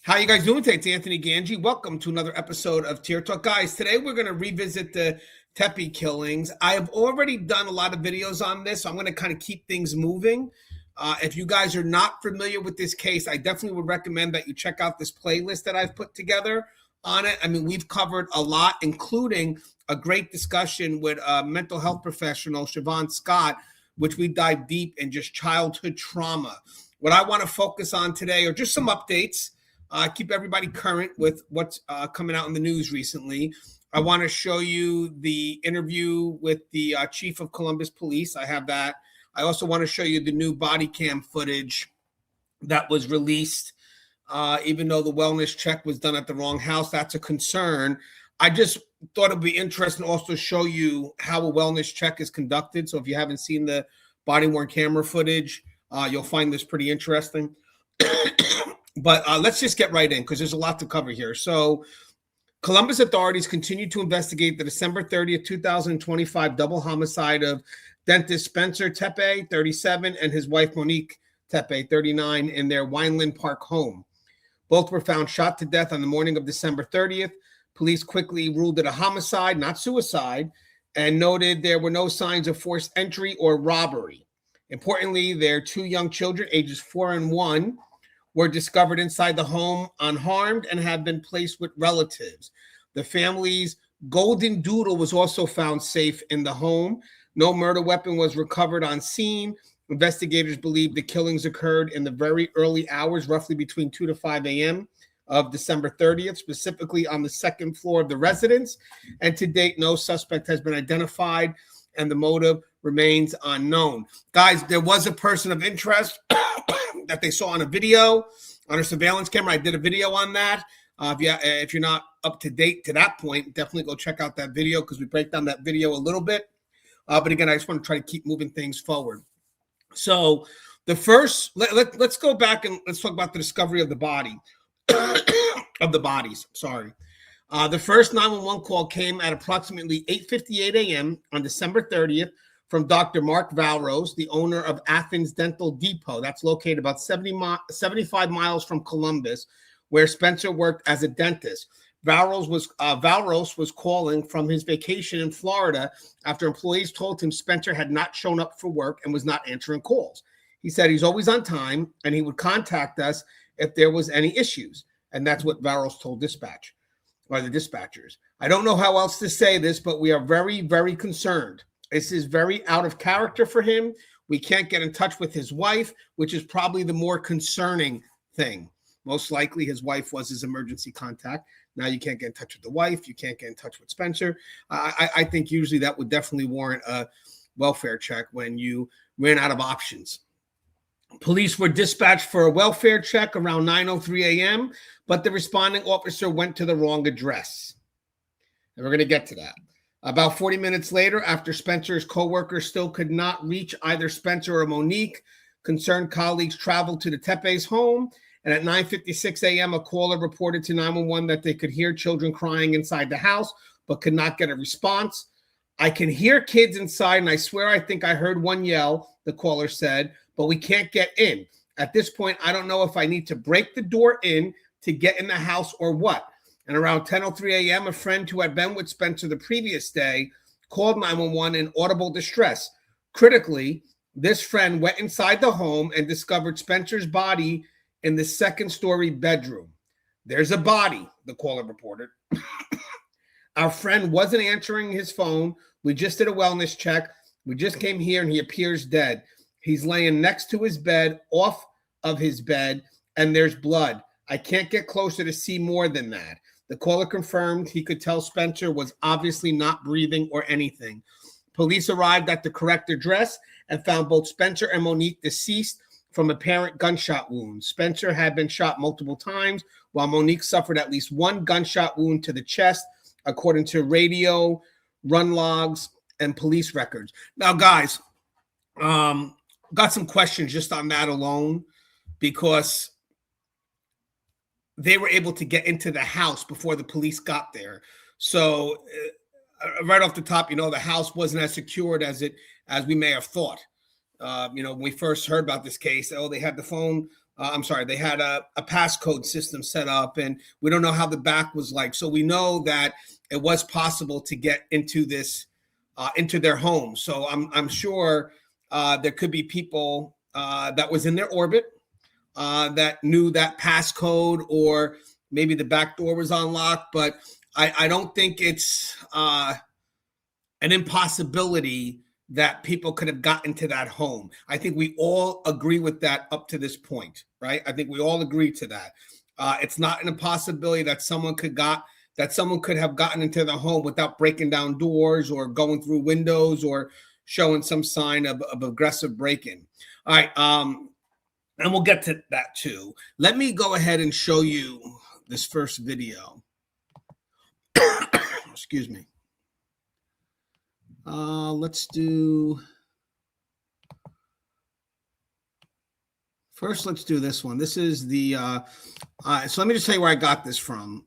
How you guys doing today? It's Anthony Ganji. Welcome to another episode of Tier Talk. Guys, today we're going to revisit the Tepe killings. I have already done a lot of videos on this, so I'm going to kind of keep things moving. If you guys are not familiar with this case, I definitely would recommend that you check out this playlist that I've put together on it. I mean, we've covered a lot, including a great discussion with a mental health professional, Siobhan Scott, which we dive deep in just childhood trauma. What I want to focus on today are just some updates. Keep everybody current with what's coming out in the news recently. I want to show you the interview with the chief of Columbus Police. I have that. I also want to show you the new body cam footage that was released. Even though the wellness check was done at the wrong house, that's a concern. I just thought it would be interesting to also show you how a wellness check is conducted. So if you haven't seen the body-worn camera footage, you'll find this pretty interesting. But let's just get right in because there's a lot to cover here. So Columbus authorities continue to investigate the December 30th, 2025 double homicide of dentist Spencer Tepe, 37, and his wife Monique Tepe, 39, in their Wineland Park home. Both were found shot to death on the morning of December 30th. Police quickly ruled it a homicide, not suicide, and noted there were no signs of forced entry or robbery. Importantly, their two young children, ages 4 and 1, were discovered inside the home unharmed and have been placed with relatives. The family's golden doodle was also found safe in the home. No murder weapon was recovered on scene. Investigators believe the killings occurred in the very early hours, roughly between 2 to 5 a.m. of December 30th, specifically on the second floor of the residence. And to date, no suspect has been identified and the motive remains unknown. Guys, there was a person of interest that they saw on a video, on a surveillance camera. I did a video on that. If you're not up to date to that point, definitely go check out that video because we break down that video a little bit. But again, I just want to try to keep moving things forward. So the first, let's go back and let's talk about the discovery of the body, of the bodies, sorry. The first 911 call came at approximately 8:58 a.m. on December 30th from Dr. Mark Valrose, the owner of Athens Dental Depot. That's located about 75 miles from Columbus, where Spencer worked as a dentist. Valrose was calling from his vacation in Florida after employees told him Spencer had not shown up for work and was not answering calls. He said he's always on time and he would contact us if there was any issues. And that's what Valrose told dispatch, or the dispatchers. I don't know how else to say this, but we are very, very concerned. This is very out of character for him. We can't get in touch with his wife, which is probably the more concerning thing. Most likely his wife was his emergency contact. Now you can't get in touch with the wife. You can't get in touch with Spencer. I think usually that would definitely warrant a welfare check when you ran out of options. Police were dispatched for a welfare check around 9:03 a.m., but the responding officer went to the wrong address. And we're going to get to that. About 40 minutes later, after Spencer's co-workers still could not reach either Spencer or Monique, concerned colleagues traveled to the Tepe's home, and at 9:56 a.m., a caller reported to 911 that they could hear children crying inside the house, but could not get a response. I can hear kids inside, and I swear I think I heard one yell, the caller said, but we can't get in. At this point, I don't know if I need to break the door in to get in the house or what. And around 10:03 a.m., a friend who had been with Spencer the previous day called 911 in audible distress. Critically, this friend went inside the home and discovered Spencer's body in the second-story bedroom. There's a body, the caller reported. Our friend wasn't answering his phone. We just did a wellness check. We just came here and he appears dead. He's laying next to his bed, off of his bed, and there's blood. I can't get closer to see more than that. The caller confirmed he could tell Spencer was obviously not breathing or anything. Police arrived at the correct address and found both Spencer and Monique deceased from apparent gunshot wounds. Spencer had been shot multiple times, while Monique suffered at least one gunshot wound to the chest, according to radio, run logs, and police records. Now, guys, got some questions just on that alone, because they were able to get into the house before the police got there. So right off the top, the house wasn't as secured as we may have thought. When we first heard about this case, they had the phone I'm sorry, they had a passcode system set up, and we don't know how the back was like. So we know that it was possible to get into this, into their home. So I'm sure there could be people that was in their orbit that knew that passcode, or maybe the back door was unlocked. But I don't think it's an impossibility that people could have gotten to that home. I think we all agree with that up to this point, right? I think we all agree to that. It's not an impossibility that someone could have gotten into the home without breaking down doors or going through windows or showing some sign of aggressive break-in. All right, and we'll get to that too. Let me go ahead and show you this first video. Excuse me. Let's do this one. This is the so let me just tell you where I got this from.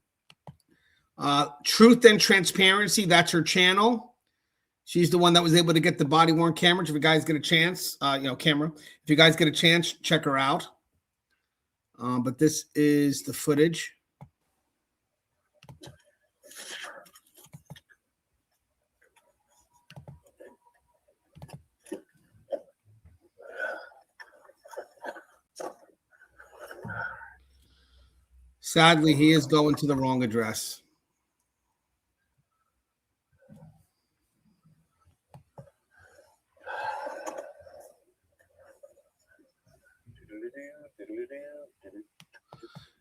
Truth and Transparency, that's her channel. She's the one that was able to get the body worn cameras. If you guys get a chance, camera. If you guys get a chance, check her out. But this is the footage. Sadly, he is going to the wrong address.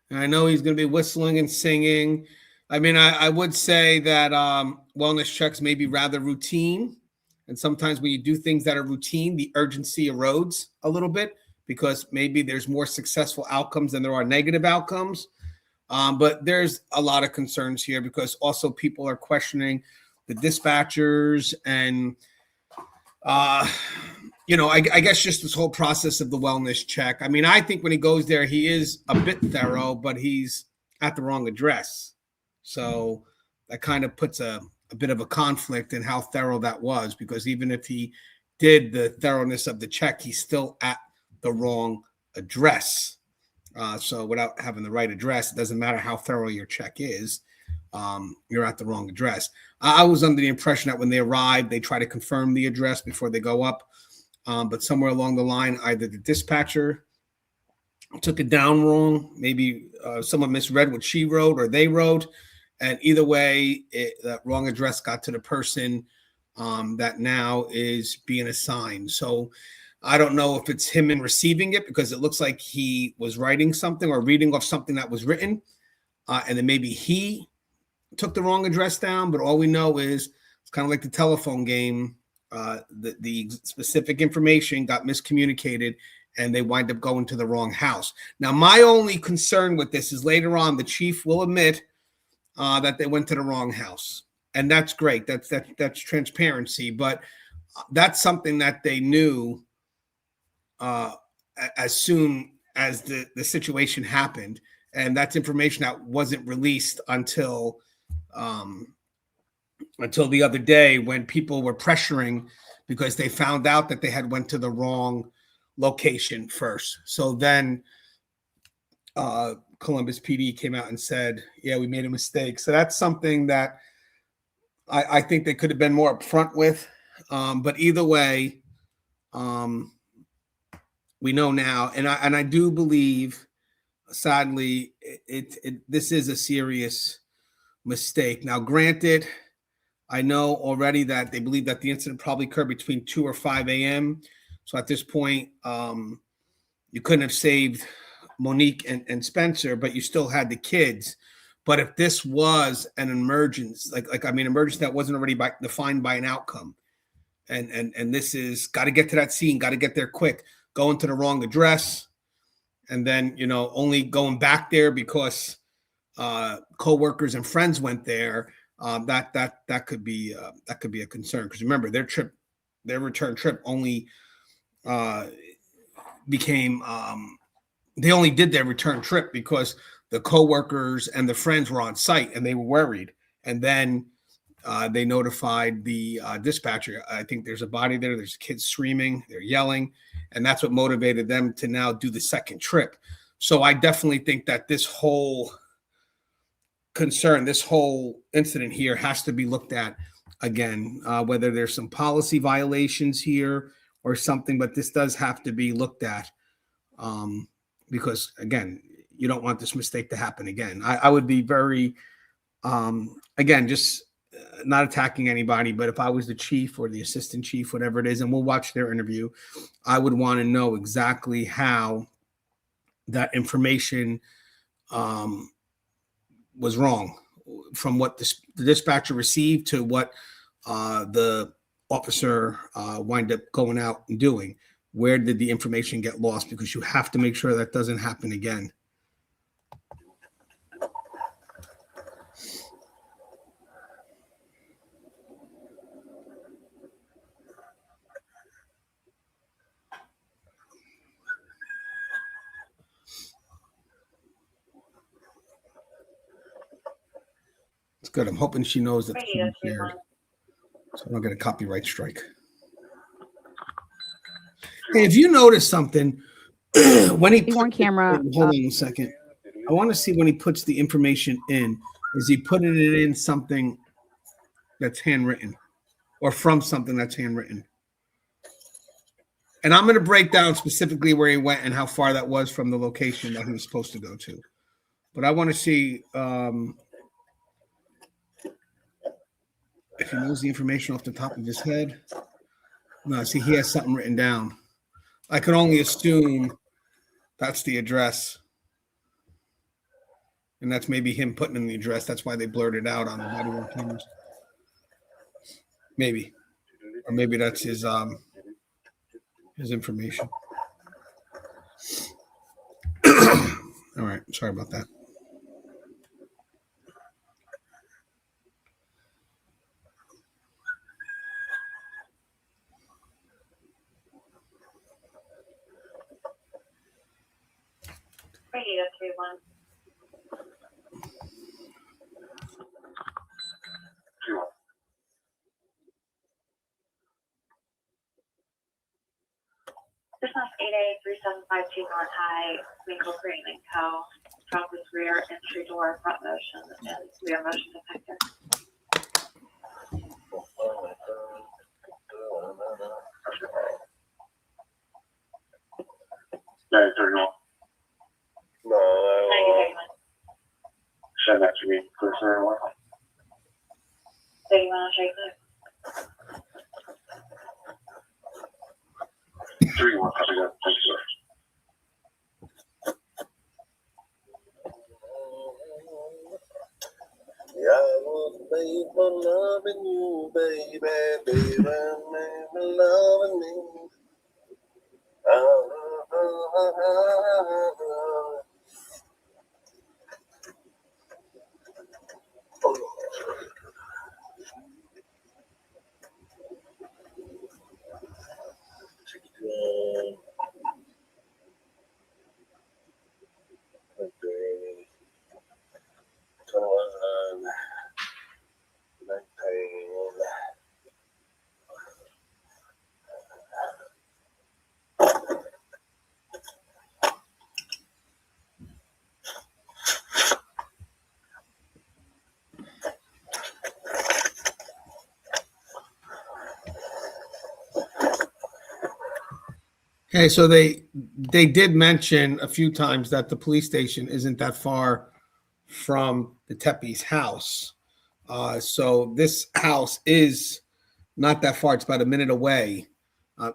And I know he's going to be whistling and singing. I mean, I would say that wellness checks may be rather routine. And sometimes when you do things that are routine, the urgency erodes a little bit because maybe there's more successful outcomes than there are negative outcomes. But there's a lot of concerns here because also people are questioning the dispatchers and, I guess just this whole process of the wellness check. I mean, I think when he goes there, he is a bit thorough, but he's at the wrong address. So that kind of puts a bit of a conflict in how thorough that was, because even if he did the thoroughness of the check, he's still at the wrong address. So without having the right address, it doesn't matter how thorough your check is. You're at the wrong address. I was under the impression that when they arrived, they try to confirm the address before they go up. But somewhere along the line, either the dispatcher took it down wrong, maybe someone misread what she wrote or they wrote. And either way, that wrong address got to the person that now is being assigned. So I don't know if it's him in receiving it, because it looks like he was writing something or reading off something that was written. And then maybe he took the wrong address down. But all we know is it's kind of like the telephone game. The specific information got miscommunicated and they wind up going to the wrong house. Now, my only concern with this is later on, the chief will admit that they went to the wrong house. And that's great. That's transparency. But that's something that they knew as soon as the situation happened. And that's information that wasn't released until the other day, when people were pressuring because they found out that they had went to the wrong location first. So then Columbus PD came out and said, yeah, we made a mistake. So that's something that I think they could have been more upfront with. But either way, we know now. And I do believe, sadly, this is a serious mistake. Now, granted, I know already that they believe that the incident probably occurred between 2 or 5 a.m. So at this point, you couldn't have saved Monique and Spencer, but you still had the kids. But if this was an emergence, emergence that wasn't already defined by an outcome, and this is got to get to that scene, got to get there quick, going to the wrong address, and then only going back there because co-workers and friends went there. That could be a concern, because remember, their return trip only became they only did their return trip because the co-workers and the friends were on site and they were worried, and then they notified the dispatcher. I think there's a body there, there's kids screaming, they're yelling, and that's what motivated them to now do the second trip. So I definitely think that this whole concern, this whole incident here has to be looked at again, whether there's some policy violations here or something, but this does have to be looked at because, again, you don't want this mistake to happen again. I would be very, again, just not attacking anybody, but if I was the chief or the assistant chief, whatever it is, and we'll watch their interview, I would want to know exactly how that information was wrong from what the dispatcher received to what the officer wind up going out and doing. Where did the information get lost? Because you have to make sure that doesn't happen again. It's good. I'm hoping she knows that it's being shared, so I don't get a copyright strike. Hey, if you notice something, when he on camera, hold on a second. I want to see when he puts the information in. Is he putting it in something that's handwritten or from something that's handwritten? And I'm going to break down specifically where he went and how far that was from the location that he was supposed to go to. But I want to see if he knows the information off the top of his head. No, see, he has something written down. I can only assume that's the address. And that's maybe him putting in the address. That's why they blurred it out on the body-worn cameras. Maybe. Or maybe that's his information. All right. Sorry about that. Radio 31. This is 8A3752 North High, Mingle Green and Co. Truck with rear entry door front motion and rear motion detector. No, 31. No, send that to me, please. 31, I'll check that. 31, I got thank you, sir. Yeah, I was made for loving you, baby, baby, made for loving me. Okay. 21, 19. Okay, so they did mention a few times that the police station isn't that far from the Tepe's house. So this house is not that far. It's about a minute away.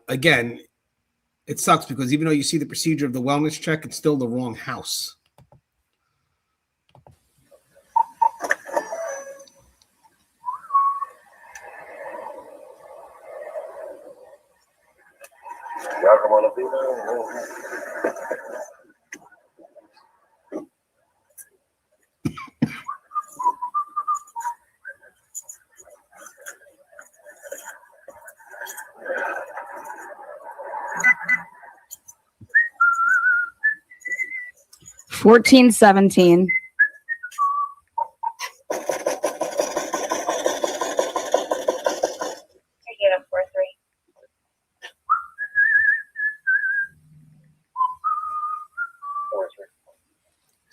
Again, it sucks because even though you see the procedure of the wellness check, it's still the wrong house. Y'all come on up here. $14.17. Radio 43.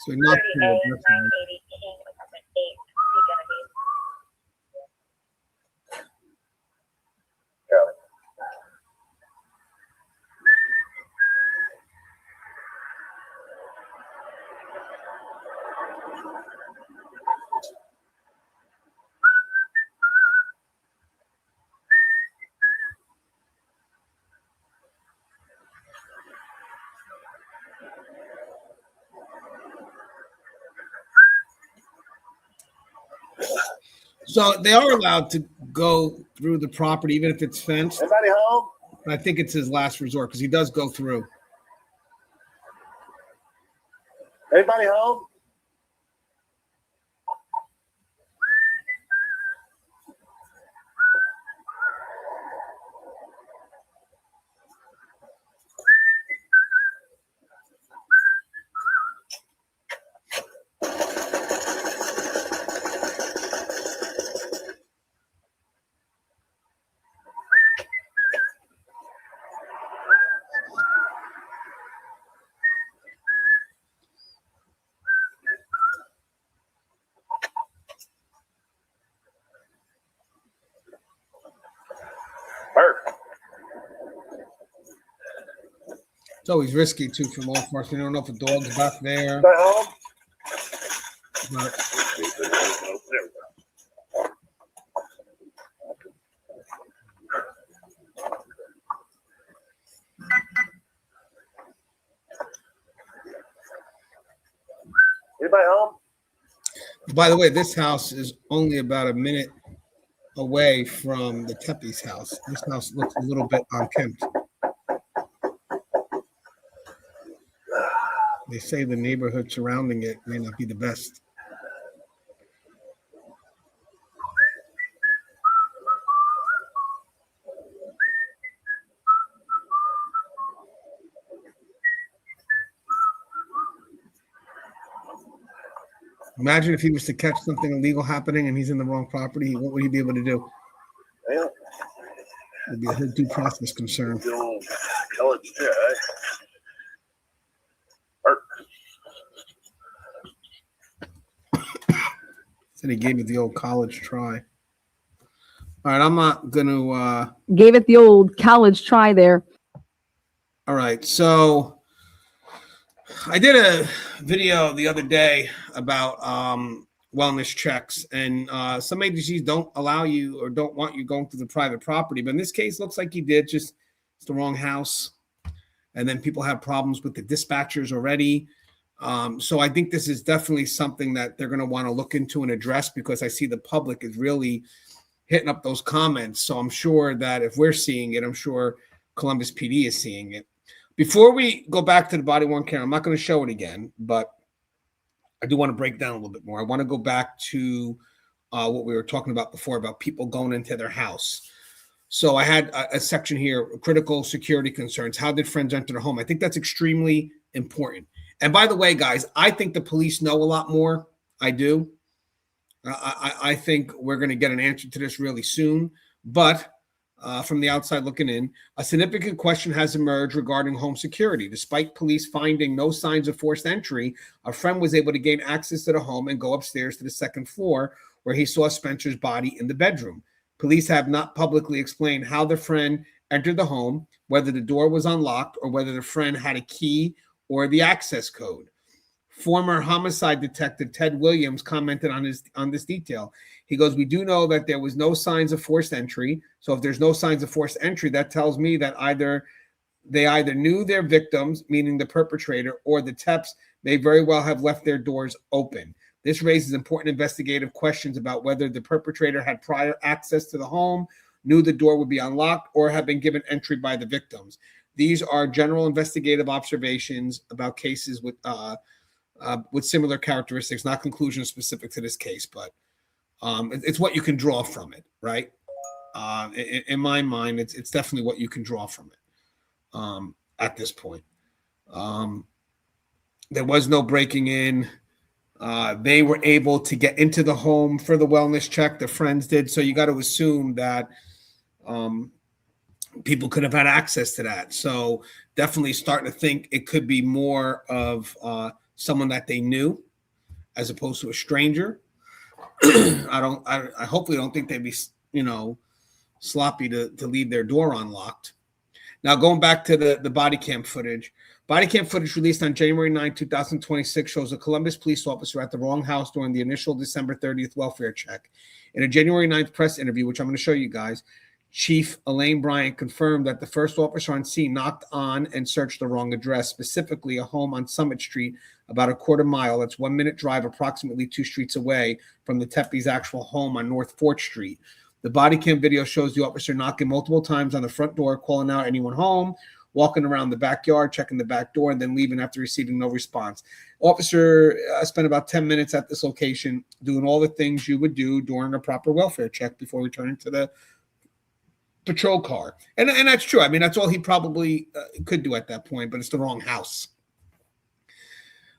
So not 30A, 980 King, apartment 8, Genevieve. So they are allowed to go through the property, even if it's fenced. Anybody home? I think it's his last resort because he does go through. Anybody home? Bert. It's always risky too for law enforcement. You don't know if a dog's back there. Anybody home? But Anybody home? by the way, this house is only about a minute away from the Tepe's house. This house looks a little bit unkempt. They say the neighborhood surrounding it may not be the best. Imagine if he was to catch something illegal happening and he's in the wrong property. What would he be able to do? Yeah. It'd be a whole due process concern. Good old college try. Bert. Said he gave it the old college try. All right, I'm not gonna. Gave it the old college try there. All right, so I did a video the other day about wellness checks, and some agencies don't allow you or don't want you going to the private property. But in this case, looks like he did. Just it's the wrong house, and then people have problems with the dispatchers already. So I think this is definitely something that they're going to want to look into and address because I see the public is really hitting up those comments. So I'm sure that if we're seeing it, I'm sure Columbus PD is seeing it. Before we go back to the body-worn camera, I'm not going to show it again, but I do want to break down a little bit more. I want to go back to what we were talking about before about people going into their house. So I had a section here, critical security concerns. How did friends enter the home? I think that's extremely important. And by the way, guys, I think the police know a lot more. I do. I think we're going to get an answer to this really soon. But from the outside looking in, a significant question has emerged regarding home security. Despite police finding no signs of forced entry, a friend was able to gain access to the home and go upstairs to the second floor where he saw Spencer's body in the bedroom. Police have not publicly explained how the friend entered the home, whether the door was unlocked or whether the friend had a key or the access code. Former homicide detective Ted Williams commented on this detail. He goes, "We do know that there was no signs of forced entry. So if there's no signs of forced entry, that tells me that they either knew their victims, meaning the perpetrator, or the Tepes may very well have left their doors open. This raises important investigative questions about whether the perpetrator had prior access to the home, knew the door would be unlocked, or had been given entry by the victims. These are general investigative observations about cases with similar characteristics, not conclusions specific to this case, but it's what you can draw from it, right? In my mind, it's definitely what you can draw from it at this point. There was no breaking in. They were able to get into the home for the wellness check. The friends did. So you got to assume that people could have had access to that. So definitely starting to think it could be more of someone that they knew as opposed to a stranger. I hopefully don't think they'd be, sloppy to leave their door unlocked. Now, going back to the body cam footage. Body cam footage released on January 9, 2026 shows a Columbus police officer at the wrong house during the initial December 30th welfare check. In a January 9th press interview, which I'm going to show you guys, Chief Elaine Bryant confirmed that the first officer on scene knocked on and searched the wrong address, specifically a home on Summit Street, about a quarter mile. That's 1 minute drive, approximately 2 streets away from the Tepe's actual home on North 4th Street. The body cam video shows the officer knocking multiple times on the front door, calling out anyone home, walking around the backyard, checking the back door, and then leaving after receiving no response. Officer spent about 10 minutes at this location doing all the things you would do during a proper welfare check before returning to the patrol car. And that's true. I mean, that's all he probably could do at that point, but it's the wrong house.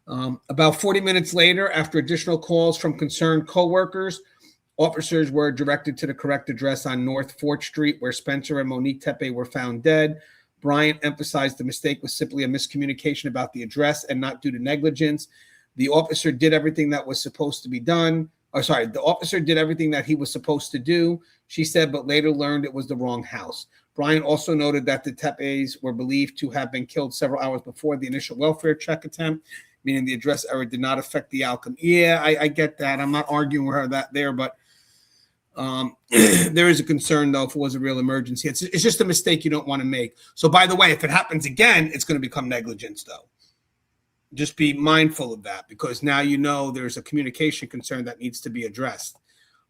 About 40 minutes later, after additional calls from concerned coworkers, officers were directed to the correct address on North 4th Street, where Spencer and Monique Tepe were found dead. Bryant emphasized the mistake was simply a miscommunication about the address and not due to negligence. The officer did everything that was supposed to be done. The officer did everything that he was supposed to do, she said, but later learned it was the wrong house. Bryant also noted that the Tepes were believed to have been killed several hours before the initial welfare check attempt, meaning the address error did not affect the outcome. Yeah, I get that. I'm not arguing with her there, but there is a concern, though, if it was a real emergency. It's just a mistake you don't want to make. So, by the way, if it happens again, it's going to become negligence, though. Just be mindful of that, because now there's a communication concern that needs to be addressed.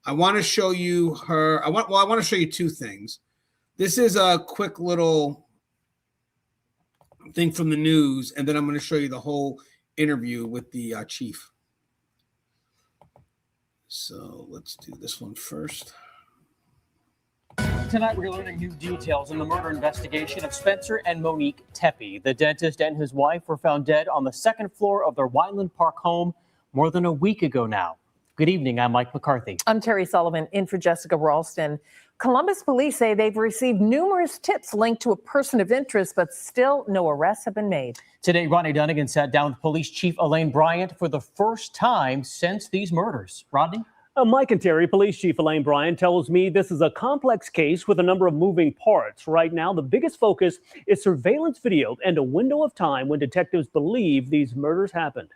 I want to show you I want to show you two things. This is a quick little thing from the news, and then I'm going to show you the whole interview with the chief. So let's do this one first. Tonight, we're learning new details in the murder investigation of Spencer and Monique Tepe. The dentist and his wife were found dead on the second floor of their Wineland Park home more than a week ago now. Good evening. I'm Mike McCarthy. I'm Terry Sullivan, in for Jessica Ralston. Columbus police say they've received numerous tips linked to a person of interest, but still no arrests have been made. Today, Rodney Dunnigan sat down with Police Chief Elaine Bryant for the first time since these murders. Rodney? Mike and Terry, Police Chief Elaine Bryant tells me this is a complex case with a number of moving parts. Right now, the biggest focus is surveillance video and a window of time when detectives believe these murders happened.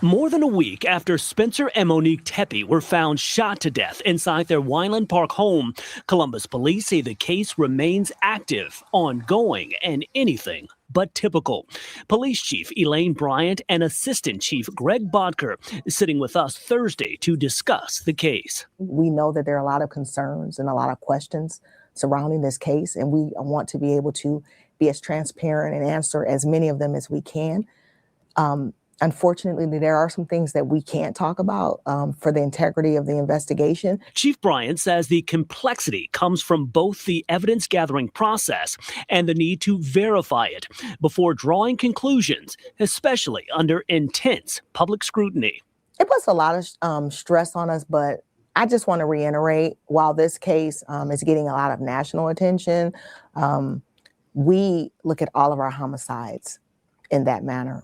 More than a week after Spencer and Monique Tepe were found shot to death inside their Wineland Park home, Columbus police say the case remains active, ongoing, and anything but typical. Police Chief Elaine Bryant and Assistant Chief Greg Bodker sitting with us Thursday to discuss the case. We know that there are a lot of concerns and a lot of questions surrounding this case, and we want to be able to be as transparent and answer as many of them as we can. Unfortunately, there are some things that we can't talk about for the integrity of the investigation. Chief Bryant says the complexity comes from both the evidence gathering process and the need to verify it before drawing conclusions, especially under intense public scrutiny. It puts a lot of stress on us, but I just want to reiterate, while this case is getting a lot of national attention, we look at all of our homicides in that manner.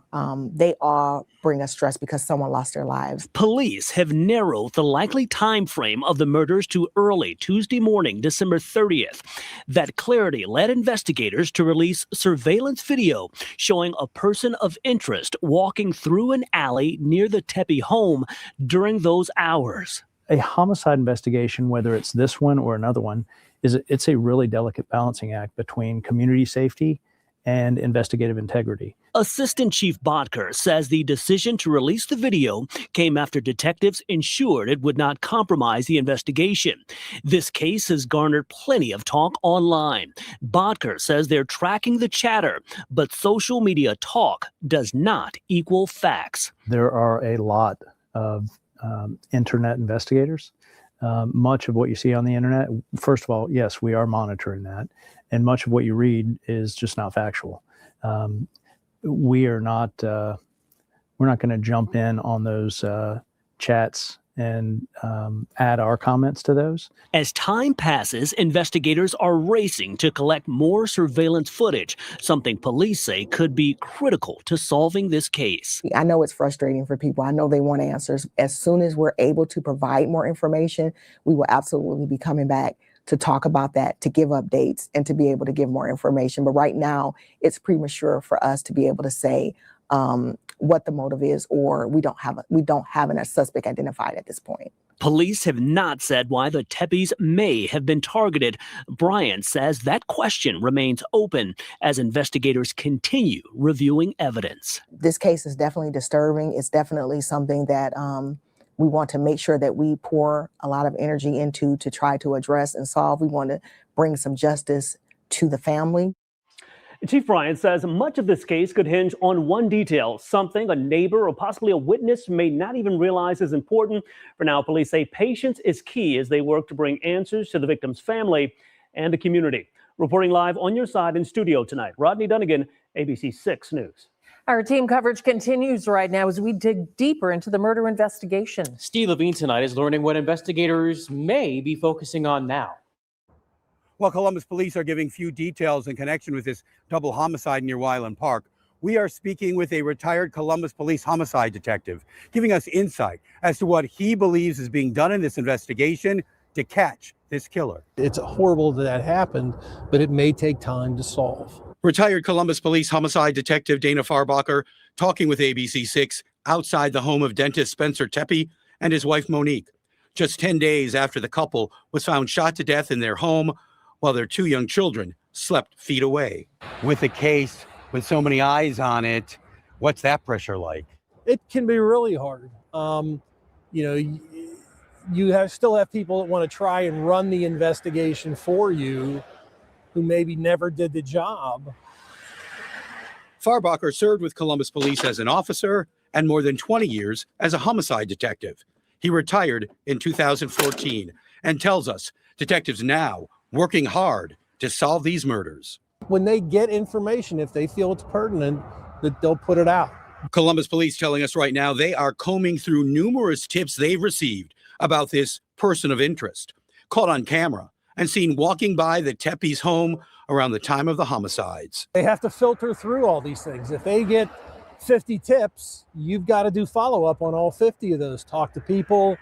They all bring us stress because someone lost their lives. Police have narrowed the likely time frame of the murders to early Tuesday morning, December 30th. That clarity led investigators to release surveillance video showing a person of interest walking through an alley near the Tepe home during those hours. A homicide investigation, whether it's this one or another one, it's a really delicate balancing act between community safety and investigative integrity. Assistant Chief Bodker says the decision to release the video came after detectives ensured it would not compromise the investigation. This case has garnered plenty of talk online. Bodker says they're tracking the chatter, but social media talk does not equal facts. There are a lot of internet investigators. Much of what you see on the internet, first of all, yes, we are monitoring that. And much of what you read is just not factual. We're not going to jump in on those chats and add our comments to those. As time passes, investigators are racing to collect more surveillance footage, something police say could be critical to solving this case. I know it's frustrating for people. I know they want answers. As soon as we're able to provide more information, we will absolutely be coming back to talk about that, to give updates, and to be able to give more information. But right now, it's premature for us to be able to say what the motive is, or we don't have a suspect identified at this point. Police have not said why the Tepes may have been targeted. Bryant says that question remains open as investigators continue reviewing evidence. This case is definitely disturbing. It's definitely something that we want to make sure that we pour a lot of energy into to try to address and solve. We want to bring some justice to the family. Chief Bryant says much of this case could hinge on one detail, something a neighbor or possibly a witness may not even realize is important. For now, police say patience is key as they work to bring answers to the victim's family and the community. Reporting live on your side in studio tonight, Rodney Dunnigan, ABC 6 News. Our team coverage continues right now as we dig deeper into the murder investigation. Steve Levine tonight is learning what investigators may be focusing on now. While Columbus police are giving few details in connection with this double homicide near Wyland Park, we are speaking with a retired Columbus police homicide detective, giving us insight as to what he believes is being done in this investigation to catch this killer. It's horrible that happened, but it may take time to solve. Retired Columbus police homicide detective Dana Farbacher talking with ABC 6 outside the home of dentist Spencer Tepe and his wife Monique, just 10 days after the couple was found shot to death in their home while their two young children slept feet away. With a case with so many eyes on it, what's that pressure like? It can be really hard. You still have people that want to try and run the investigation for you who maybe never did the job. Farbacher served with Columbus police as an officer and more than 20 years as a homicide detective. He retired in 2014 and tells us detectives now working hard to solve these murders. When they get information, if they feel it's pertinent, that they'll put it out. Columbus police telling us right now they are combing through numerous tips they've received about this person of interest, caught on camera and seen walking by the Tepe's home around the time of the homicides. They have to filter through all these things. If they get 50 tips, you've got to do follow-up on all 50 of those. Talk to people,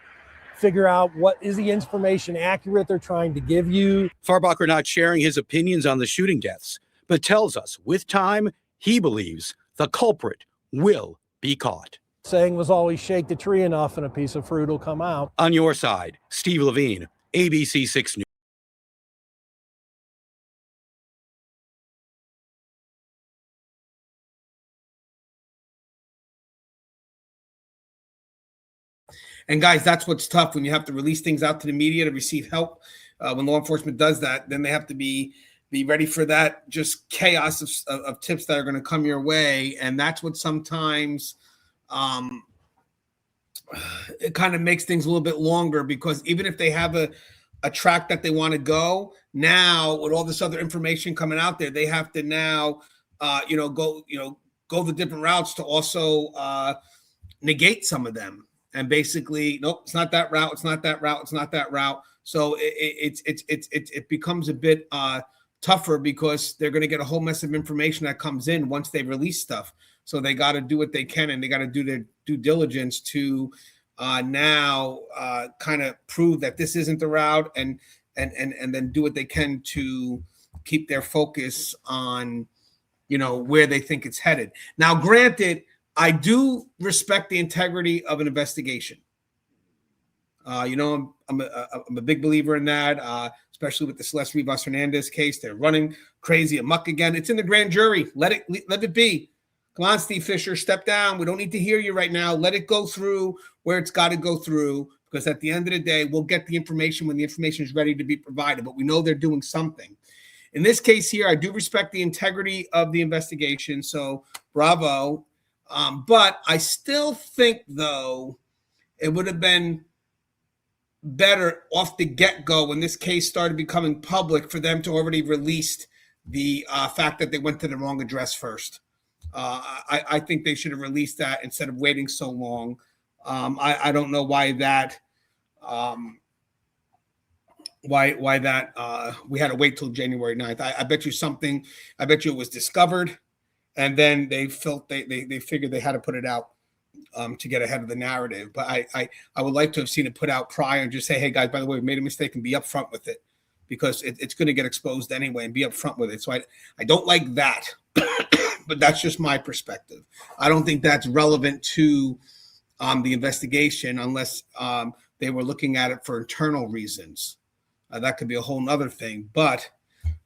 figure out what is the information accurate they're trying to give you. Farbacher not sharing his opinions on the shooting deaths, but tells us with time, he believes the culprit will be caught. Saying was always shake the tree enough and a piece of fruit will come out. On your side, Steve Levine, ABC 6 News. And guys, that's what's tough when you have to release things out to the media to receive help. When law enforcement does that, then they have to be ready for that just chaos of tips that are going to come your way. And that's what sometimes it kind of makes things a little bit longer, because even if they have a track that they want to go, now with all this other information coming out there, they have to now go the different routes to also negate some of them. And basically, nope, it's not that route. It's not that route. It's not that route. So it becomes a bit tougher, because they're going to get a whole mess of information that comes in once they release stuff. So they got to do what they can, and they got to do their due diligence to now kind of prove that this isn't the route, and then do what they can to keep their focus on where they think it's headed. Now, granted, I do respect the integrity of an investigation. I'm a big believer in that, especially with the Celeste Rivas Hernandez case. They're running crazy amok again. It's in the grand jury. Let it be. Come on, Steve Fisher, step down. We don't need to hear you right now. Let it go through where it's got to go through, because at the end of the day, we'll get the information when the information is ready to be provided. But we know they're doing something. In this case here, I do respect the integrity of the investigation. So bravo. But I still think, though, it would have been better off the get-go, when this case started becoming public, for them to already released the fact that they went to the wrong address first. I think they should have released that instead of waiting so long. I don't know why that why that we had to wait till January 9th. I bet you something. I bet you it was discovered, and then they felt they figured they had to put it out to get ahead of the narrative. But I would like to have seen it put out prior and just say, hey guys, by the way, we made a mistake, and be upfront with it, because it's going to get exposed anyway, and be upfront with it. So I don't like that, but that's just my perspective. I don't think that's relevant to the investigation unless they were looking at it for internal reasons. That could be a whole nother thing. But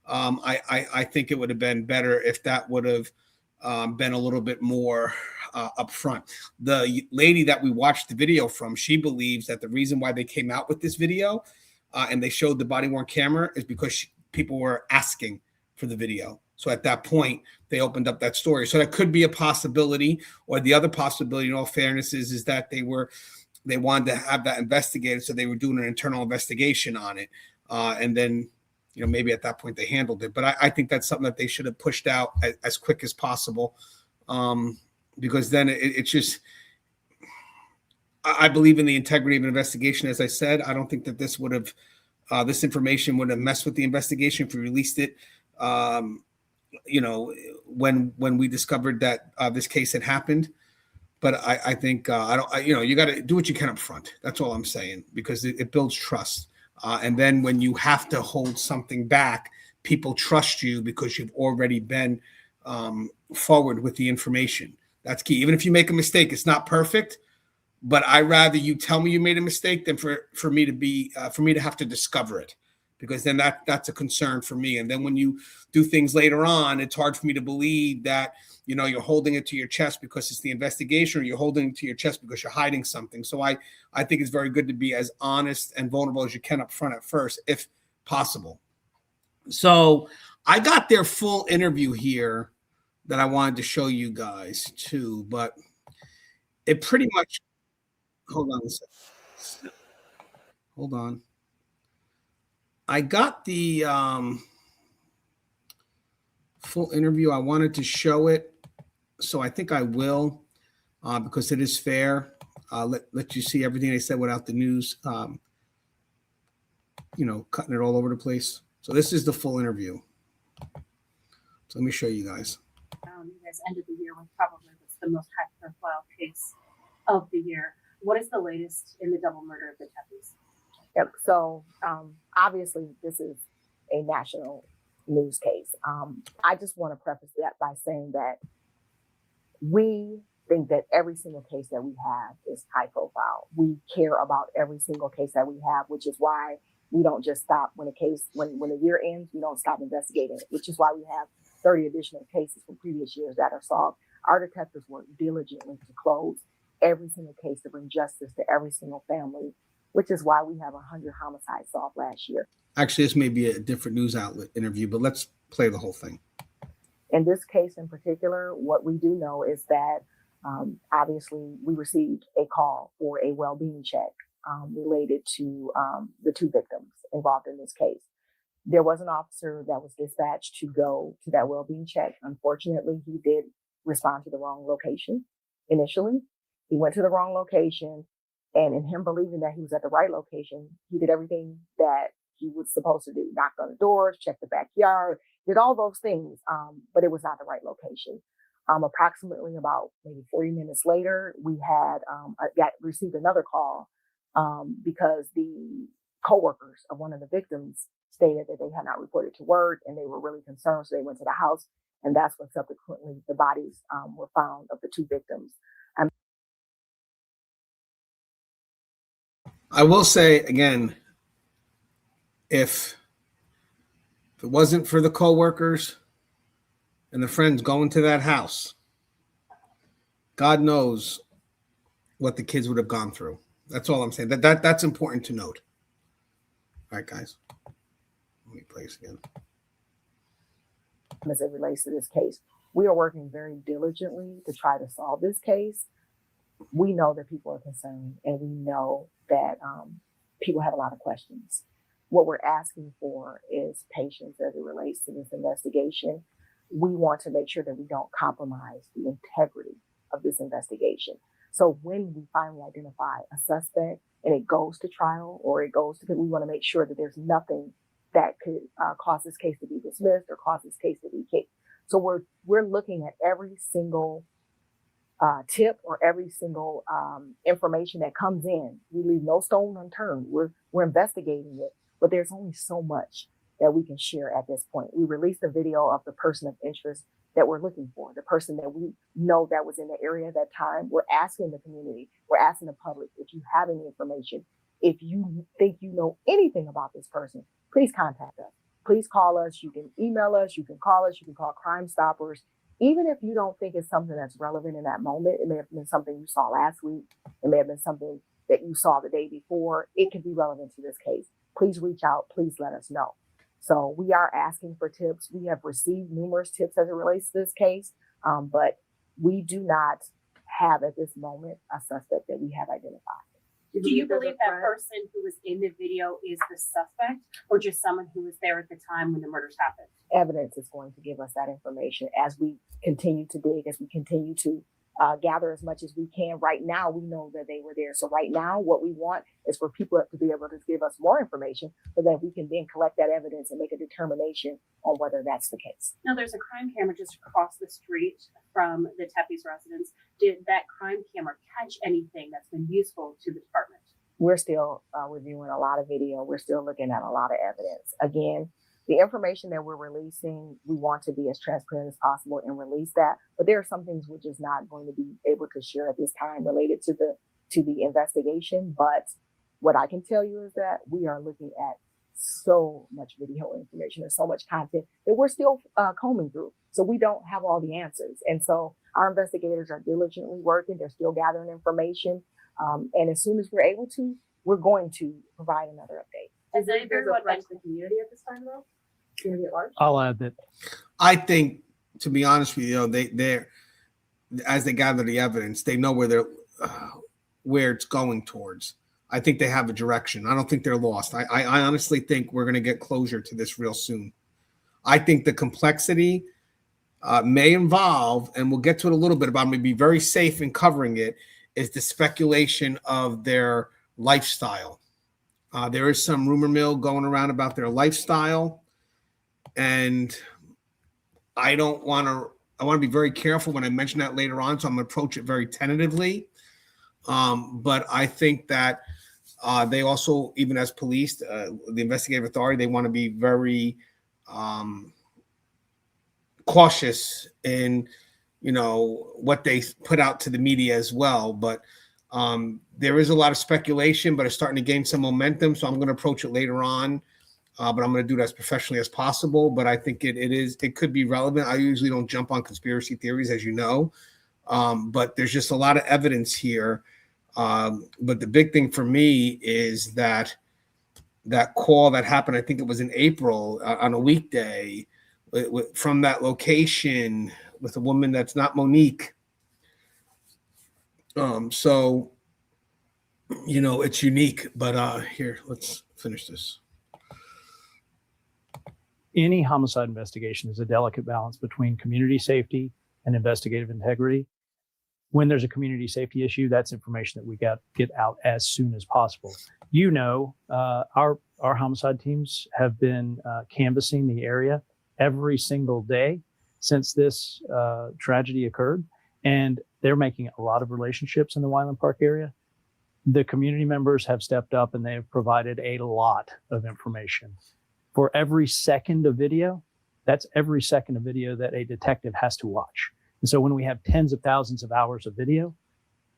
I think it would have been better if that would have been a little bit more upfront. The lady that we watched the video from, she believes that the reason why they came out with this video and they showed the body-worn camera is because people were asking for the video. So at that point, they opened up that story. So that could be a possibility. Or the other possibility, in all fairness, is that they wanted to have that investigated, so they were doing an internal investigation on it. And then, maybe at that point they handled it. But I think that's something that they should have pushed out as quick as possible, because then it's just, I believe in the integrity of an investigation. As I said, I don't think that this would have, this information would have messed with the investigation if we released it, when we discovered that this case had happened. But I think you got to do what you can up front. That's all I'm saying, because it builds trust. And then when you have to hold something back, people trust you because you've already been forward with the information. That's key. Even if you make a mistake, it's not perfect, but I rather you tell me you made a mistake than for me to have to discover it, because then that's a concern for me. And then when you do things later on, it's hard for me to believe that you're holding it to your chest because it's the investigation, or you're holding it to your chest because you're hiding something. So I think it's very good to be as honest and vulnerable as you can up front at first, if possible. So I got their full interview here that I wanted to show you guys too, but it pretty much, hold on a second. Hold on. I got the full interview. I wanted to show it, so I think I will, because it is fair. Let you see everything they said without the news, cutting it all over the place. So this is the full interview. So let me show you guys. You guys ended the year with probably the most high-profile case of the year. What is the latest in the double murder of the Tepes? Yep. So obviously this is a national news case. I just want to preface that by saying that we think that every single case that we have is high profile. We care about every single case that we have, which is why we don't just stop when the year ends, we don't stop investigating it, which is why we have 30 additional cases from previous years that are solved. Our detectives work diligently to close every single case, to bring justice to every single family, which is why we have 100 homicides solved last year. Actually, this may be a different news outlet interview, but let's play the whole thing. In this case in particular, what we do know is that obviously we received a call for a well-being check related to the two victims involved in this case. There was an officer that was dispatched to go to that well-being check. Unfortunately, he did respond to the wrong location initially. He went to the wrong location, and in him believing that he was at the right location, he did everything that he was supposed to do. Knocked on the doors, checked the backyard, did all those things, but it was not the right location. Approximately about maybe 40 minutes later, we had received another call because the coworkers of one of the victims stated that they had not reported to work, and they were really concerned, so they went to the house, and that's when subsequently the bodies were found of the two victims. I will say again, if it wasn't for the coworkers and the friends going to that house, God knows what the kids would have gone through. That's all I'm saying. That's important to note. All right, guys. Let me play this again. As it relates to this case, we are working very diligently to try to solve this case. We know that people are concerned, and we know that people have a lot of questions. What we're asking for is patience as it relates to this investigation. We want to make sure that we don't compromise the integrity of this investigation. So when we finally identify a suspect and it goes to trial or it goes to, we want to make sure that there's nothing that could cause this case to be dismissed or cause this case to be kicked. So we're looking at every single tip or every single information that comes in. We leave no stone unturned. We're investigating it, but there's only so much that we can share at this point. We released a video of the person of interest that we're looking for, the person that we know that was in the area at that time. We're asking the community, we're asking the public, if you have any information, if you think you know anything about this person, please contact us. Please call us. You can email us. You can call us. You can call Crime Stoppers. Even if you don't think it's something that's relevant in that moment, it may have been something you saw last week. It may have been something that you saw the day before. It could be relevant to this case. Please reach out. Please let us know. So we are asking for tips. We have received numerous tips as it relates to this case, but we do not have at this moment a suspect that we have identified. Do you believe that person who was in the video is the suspect or just someone who was there at the time when the murders happened? Evidence is going to give us that information as we continue to dig, as we continue to gather as much as we can. Right now, we know that they were there. So right now, what we want is for people to be able to give us more information so that we can then collect that evidence and make a determination on whether that's the case. Now, there's a crime camera just across the street from the Tepe's residence. Did that crime camera catch anything that's been useful to the department? We're still reviewing a lot of video. We're still looking at a lot of evidence. Again, the information that we're releasing, we want to be as transparent as possible and release that. But there are some things we're just not going to be able to share at this time related to the investigation. But what I can tell you is that we are looking at so much video information and so much content that we're still combing through. So we don't have all the answers. And so our investigators are diligently working. They're still gathering information. And as soon as we're able to, we're going to provide another update. Is there a threat to the community at this time, though? Community at large? I'll add that I think, to be honest with you, they're as they gather the evidence, they know where it's going towards. I think they have a direction. I don't think they're lost. I honestly think we're going to get closure to this real soon. I think the complexity may involve, and we'll get to it a little bit, but I'm going to be very safe in covering it, is the speculation of their lifestyle. There is some rumor mill going around about their lifestyle. And I want to be very careful when I mention that later on. So I'm going to approach it very tentatively. But I think that they also, even as police, the investigative authority, they want to be very cautious in, what they put out to the media as well. But there is a lot of speculation, but it's starting to gain some momentum. So I'm going to approach it later on. But I'm going to do it as professionally as possible. But I think it could be relevant. I usually don't jump on conspiracy theories, as you know. But there's just a lot of evidence here. But the big thing for me is that call that happened, I think it was in April on a weekday from that location with a woman that's not Monique. So, it's unique. But here, let's finish this. any homicide investigation is a delicate balance between community safety and investigative integrity. When there's a community safety issue, that's information that we got to get out as soon as possible. Our homicide teams have been canvassing the area every single day since this tragedy occurred, and they're making a lot of relationships in the Wineland Park area. The community members have stepped up and they've provided a lot of information. For every second of video, that's every second of video that a detective has to watch. And so when we have tens of thousands of hours of video,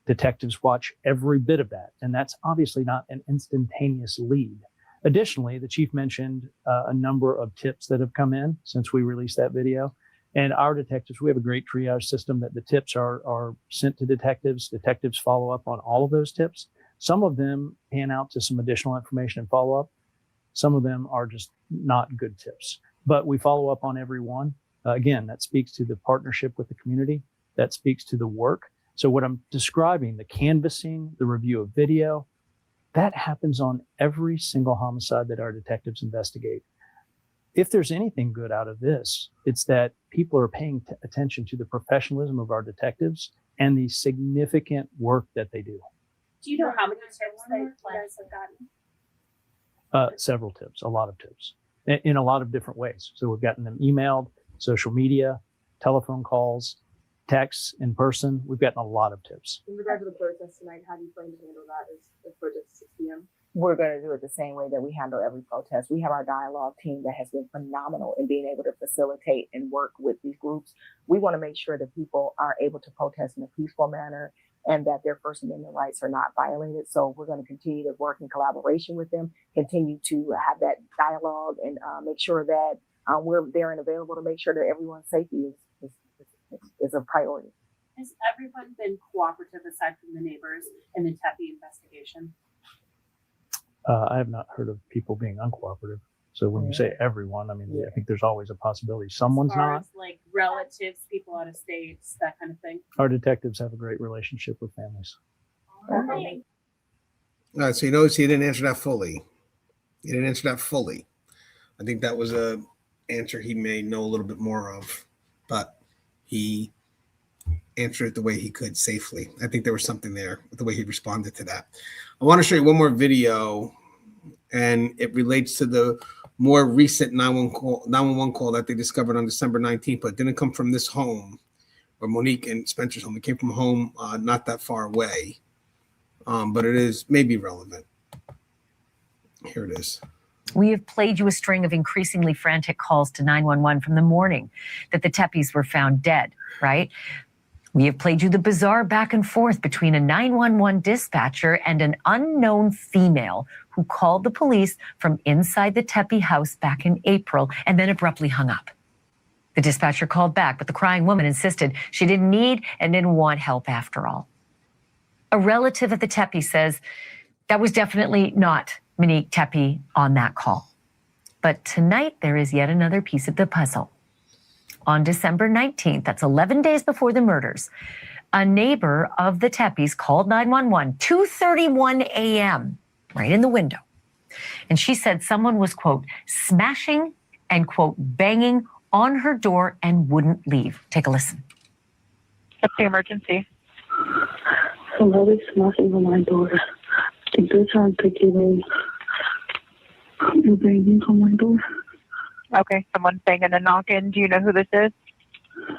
detectives watch every bit of that. And that's obviously not an instantaneous lead. Additionally, the chief mentioned a number of tips that have come in since we released that video. And our detectives, we have a great triage system that the tips are sent to detectives. Detectives follow up on all of those tips. Some of them pan out to some additional information and follow up. Some of them are just not good tips, but we follow up on every one. Again, that speaks to the partnership with the community. That speaks to the work. So what I'm describing, the canvassing, the review of video, that happens on every single homicide that our detectives investigate. If there's anything good out of this, it's that people are paying attention to the professionalism of our detectives and the significant work that they do. Do you know how many tips that you guys have gotten? Several tips, a lot of tips in a lot of different ways. So we've gotten them emailed, social media, telephone calls, texts, in person. We've gotten a lot of tips. In regard to the protest tonight, how do you plan to handle that as protest 6 p.m.? We're going to do it the same way that we handle every protest. We have our dialogue team that has been phenomenal in being able to facilitate and work with these groups. We want to make sure that people are able to protest in a peaceful manner and that their First Amendment rights are not violated. So we're going to continue to work in collaboration with them, continue to have that dialogue, and make sure that we're there and available to make sure that everyone's safety is a priority. Has everyone been cooperative aside from the neighbors in the Tepe investigation? I have not heard of people being uncooperative. So when you say everyone, I mean, I think there's always a possibility someone's As far not. as like relatives, people out of states, that kind of thing. Our detectives have a great relationship with families. Okay. All right, so you notice he didn't answer that fully. He didn't answer that fully. I think that was a answer he may know a little bit more of, but he answered it the way he could safely. I think there was something there with the way he responded to that. I want to show you one more video, and it relates to the more recent 911 call that they discovered on December 19th, but it didn't come from this home or Monique and Spencer's home. It came from a home not that far away, but it is maybe relevant. Here it is. We have played you a string of increasingly frantic calls to 911 from the morning that the Tepes were found dead, right? We have played you the bizarre back and forth between a 911 dispatcher and an unknown female who called the police from inside the Tepe house back in April and then abruptly hung up. The dispatcher called back, but the crying woman insisted she didn't need and didn't want help after all. A relative of the Tepe says that was definitely not Monique Tepe on that call. But tonight there is yet another piece of the puzzle. On December 19th, that's 11 days before the murders, a neighbor of the Tepes called 911, 2:31 a.m., right in the window. And she said someone was, quote, smashing and, quote, banging on her door and wouldn't leave. Take a listen. What's the emergency? Somebody's knocking on my door. I think they're trying to get in. They're banging on my door. Okay, someone's banging and knocking. Do you know who this is?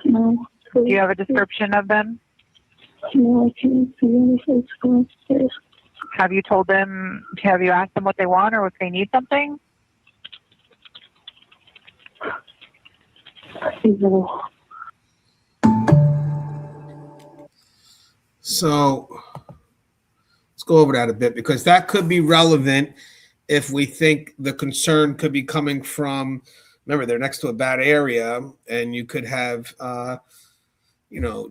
No. Do you have a description of them? No, I can't see anything downstairs. Have you told them, have you asked them what they want or if they need something? No. So let's go over that a bit, because that could be relevant if we think the concern could be coming from, remember, they're next to a bad area, and you could have,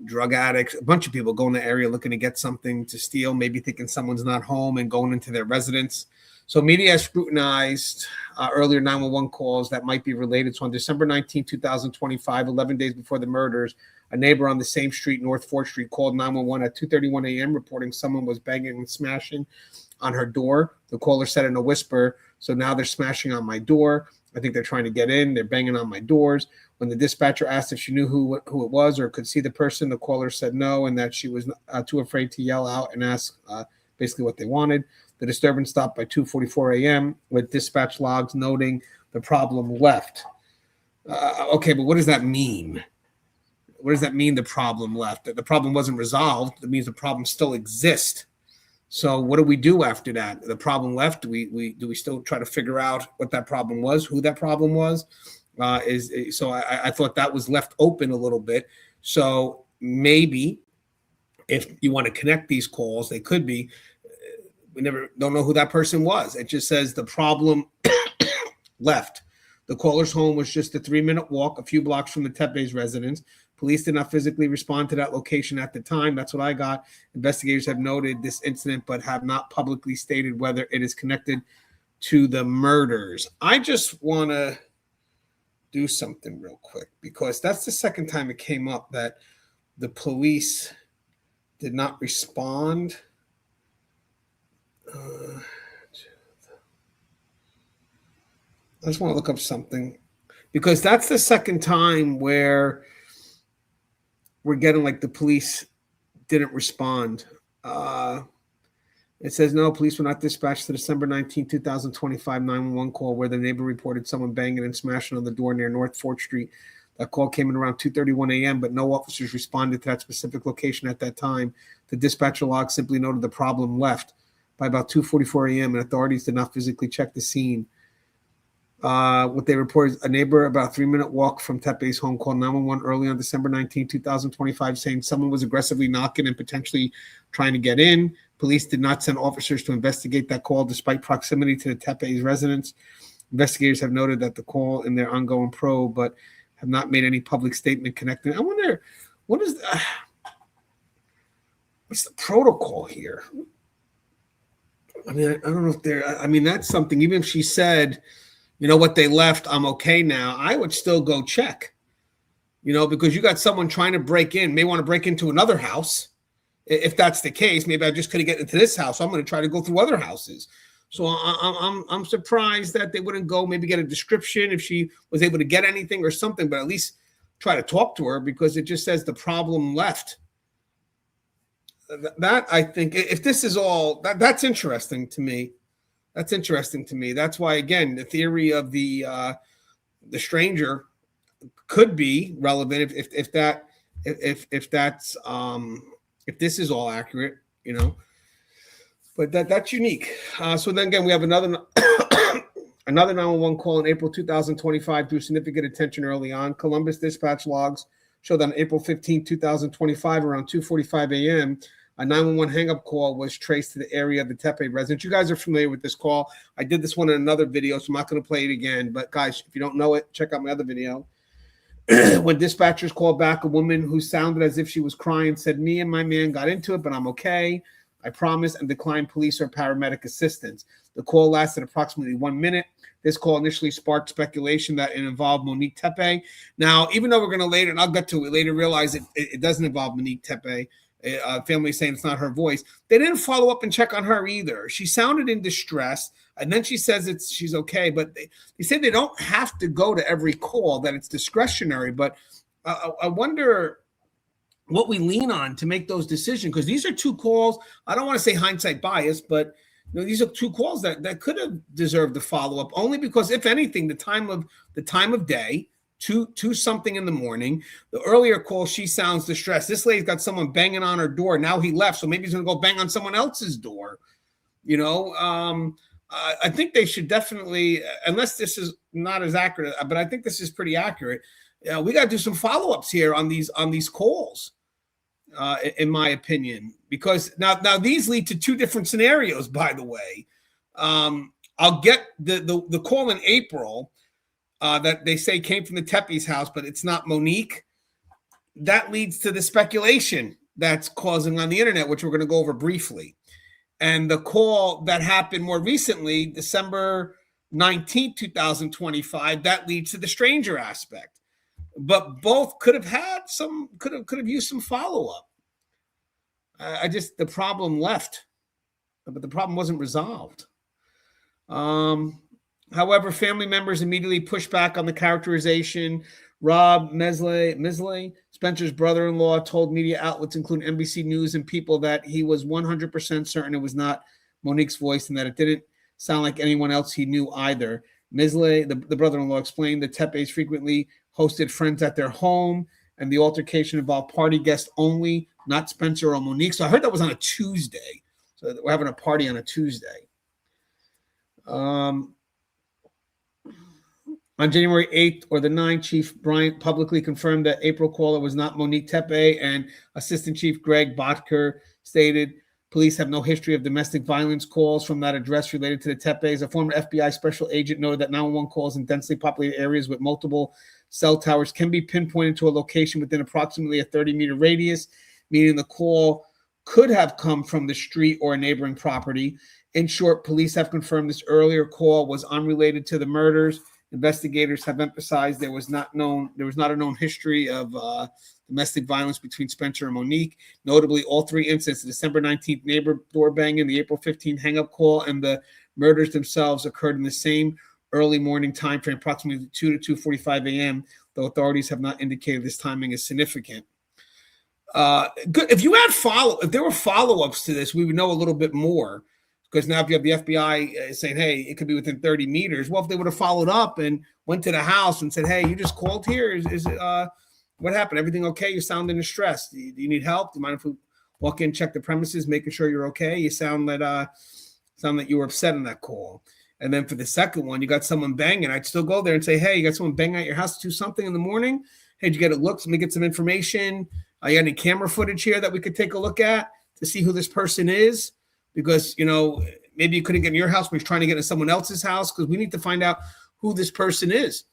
drug addicts, a bunch of people go in the area looking to get something to steal, maybe thinking someone's not home and going into their residence. So media has scrutinized earlier 911 calls that might be related. So on December 19, 2025, 11 days before the murders, a neighbor on the same street, North 4th Street, called 911 at 2:31 a.m. reporting someone was banging and smashing on her door. The caller said in a whisper, "So now they're smashing on my door. I think they're trying to get in. They're banging on my doors." When the dispatcher asked if she knew who it was or could see the person, the caller said no, and that she was too afraid to yell out and ask basically what they wanted. The disturbance stopped by 2:44 a.m. with dispatch logs noting the problem left. Okay, but what does that mean? What does that mean, the problem left? That the problem wasn't resolved. That means the problem still exists. So what do we do after that? The problem left. Do we still try to figure out what that problem was, who that problem was? So I thought that was left open a little bit. So maybe if you want to connect these calls, they could be. We don't know who that person was. It just says the problem left. The caller's home was just a 3-minute walk, a few blocks from the Tepe's residence. Police did not physically respond to that location at the time. That's what I got. Investigators have noted this incident, but have not publicly stated whether it is connected to the murders. I just want to do something real quick, because that's the second time it came up that the police did not respond. I just want to look up something, because that's the second time where we're getting like the police didn't respond. It says, no, police were not dispatched to December 19, 2025 911 call where the neighbor reported someone banging and smashing on the door near North 4th Street. That call came in around 2:31 a.m., but no officers responded to that specific location at that time. The dispatcher log simply noted the problem left by about 2:44 a.m., and authorities did not physically check the scene. What they reported, a neighbor about a 3-minute walk from Tepe's home called 911 early on December 19, 2025, saying someone was aggressively knocking and potentially trying to get in. Police did not send officers to investigate that call despite proximity to the Tepe's residence. Investigators have noted that the call in their ongoing probe, but have not made any public statement connecting. I wonder, what's the protocol here? I mean, I don't know if that's something, even if she said, you know what, they left, I'm okay now, I would still go check, because you got someone trying to break in, may want to break into another house. If that's the case, maybe I just couldn't get into this house. I'm going to try to go through other houses. So I'm surprised that they wouldn't go, maybe get a description if she was able to get anything or something, but at least try to talk to her, because it just says the problem left. That, I think, if this is all, that's interesting to me. That's interesting to me. That's why, again, the theory of the stranger could be relevant if this is all accurate, But that's unique. So then again, we have another 911 call in April 2025 drew significant attention early on. Columbus dispatch logs show that on April 15, 2025, around 2:45 a.m., a 911 hang-up call was traced to the area of the Tepe residence. You guys are familiar with this call. I did this one in another video, so I'm not going to play it again. But guys, if you don't know it, check out my other video. When dispatchers called back, a woman who sounded as if she was crying said, "Me and my man got into it, but I'm okay. I promise," and declined police or paramedic assistance. The call lasted approximately 1 minute. This call initially sparked speculation that it involved Monique Tepe. Now, even though we're going to later, and I'll get to it later, realize it doesn't involve Monique Tepe. Family saying it's not her voice. They didn't follow up and check on her either. She sounded in distress, and then she says she's okay. But they say they don't have to go to every call, that it's discretionary. But I wonder what we lean on to make those decisions, because these are two calls. I don't want to say hindsight bias, but these are two calls that could have deserved a follow up, only because, if anything, the time of day, 2 something in the morning. The earlier call, she sounds distressed. This lady's got someone banging on her door. Now he left, so maybe he's going to go bang on someone else's door. I think they should definitely, unless this is not as accurate, but I think this is pretty accurate. We got to do some follow ups here on these calls. In my opinion, because now these lead to 2 different scenarios, by the way. I'll get the call in April that they say came from the Tepe's house, but it's not Monique. That leads to the speculation that's causing on the internet, which we're going to go over briefly. And the call that happened more recently, December 19th, 2025, that leads to the stranger aspect. But both could have used some follow-up. The problem left, but the problem wasn't resolved. However, family members immediately pushed back on the characterization. Rob Mesley, Spencer's brother-in-law, told media outlets, including NBC News and People, that he was 100% certain it was not Monique's voice and that it didn't sound like anyone else he knew either. Mesley, the brother-in-law, explained the Tepes frequently hosted friends at their home, and the altercation involved party guests only, not Spencer or Monique. So I heard that was on a Tuesday. So we're having a party on a Tuesday. On January 8th or the 9th, Chief Bryant publicly confirmed that April caller was not Monique Tepe, and Assistant Chief Greg Botker stated police have no history of domestic violence calls from that address related to the Tepes. A former FBI special agent noted that 911 calls in densely populated areas with multiple cell towers can be pinpointed to a location within approximately a 30-meter radius, meaning the call could have come from the street or a neighboring property. In short, police have confirmed this earlier call was unrelated to the murders. Investigators have emphasized there was not a known history of domestic violence between Spencer and Monique. Notably, all 3 incidents, the December 19th neighbor door banging, the April 15th hang-up call, and the murders themselves occurred in the same early morning time frame, approximately 2 to 2:45 a.m., though authorities have not indicated this timing is significant. Good. If there were follow-ups to this, we would know a little bit more. Because now if you have the FBI saying, hey, it could be within 30 meters. Well, if they would have followed up and went to the house and said, hey, you just called here. What happened? Everything okay? You're sounding distressed. Do you need help? Do you mind if we walk in, check the premises, making sure you're okay? You sound like you were upset on that call. And then for the second one, you got someone banging. I'd still go there and say, hey, you got someone banging at your house to do something in the morning? Hey, did you get a look? Let me get some information. You got any camera footage here that we could take a look at to see who this person is? Because, maybe you couldn't get in your house, but you're trying to get in someone else's house, because we need to find out who this person is.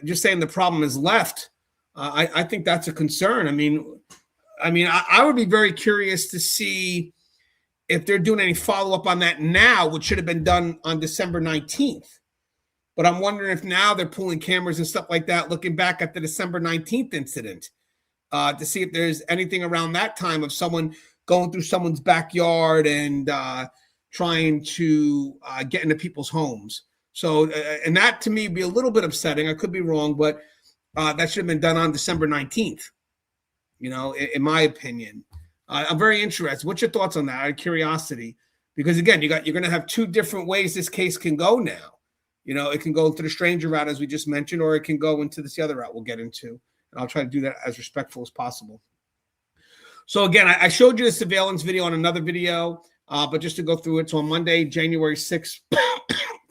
Just saying the problem is left. I think that's a concern. I would be very curious to see if they're doing any follow-up on that now, which should have been done on December 19th. But I'm wondering if now they're pulling cameras and stuff like that, looking back at the December 19th incident to see if there's anything around that time of someone going through someone's backyard and trying to get into people's homes. So, and that to me would be a little bit upsetting. I could be wrong, but that should have been done on December 19th, in my opinion. I'm very interested. What's your thoughts on that? Out of curiosity, because again, you're going to have two different ways this case can go now. It can go to the stranger route, as we just mentioned, or it can go into this other route we'll get into. And I'll try to do that as respectful as possible. So again, I showed you the surveillance video on another video, but just to go through it. So on Monday, January 6th,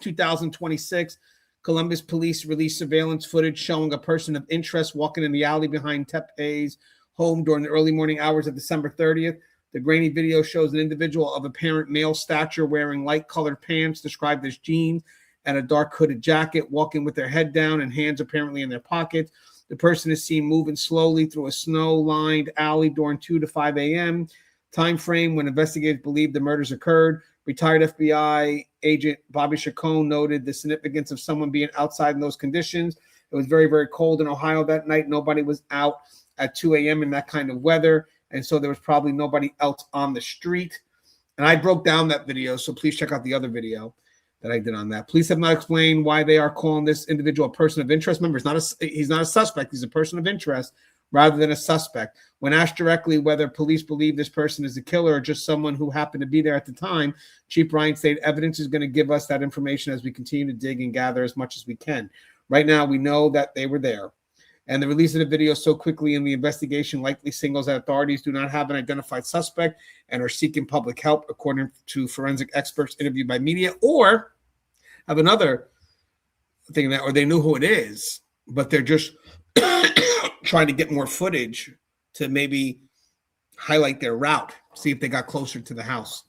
2026, Columbus police released surveillance footage showing a person of interest walking in the alley behind Tepe's home during the early morning hours of December 30th. The grainy video shows an individual of apparent male stature wearing light-colored pants described as jeans and a dark hooded jacket, walking with their head down and hands apparently in their pockets. The person is seen moving slowly through a snow-lined alley during 2 to 5 a.m. time frame when investigators believe the murders occurred. Retired FBI agent Bobby Chacon noted the significance of someone being outside in those conditions. It was very, very cold in Ohio that night. Nobody was out at 2 a.m. in that kind of weather, and so there was probably nobody else on the street. And I broke down that video, so please check out the other video that I did on that. Police have not explained why they are calling this individual a person of interest. Remember, he's not a suspect. He's a person of interest rather than a suspect. When asked directly whether police believe this person is a killer or just someone who happened to be there at the time, Chief Bryant stated evidence is going to give us that information as we continue to dig and gather as much as we can. Right now, we know that they were there. And the release of the video so quickly in the investigation likely signals that authorities do not have an identified suspect and are seeking public help, according to forensic experts interviewed by media, or have another thing that, or they knew who it is, but they're just trying to get more footage to maybe highlight their route, see if they got closer to the house.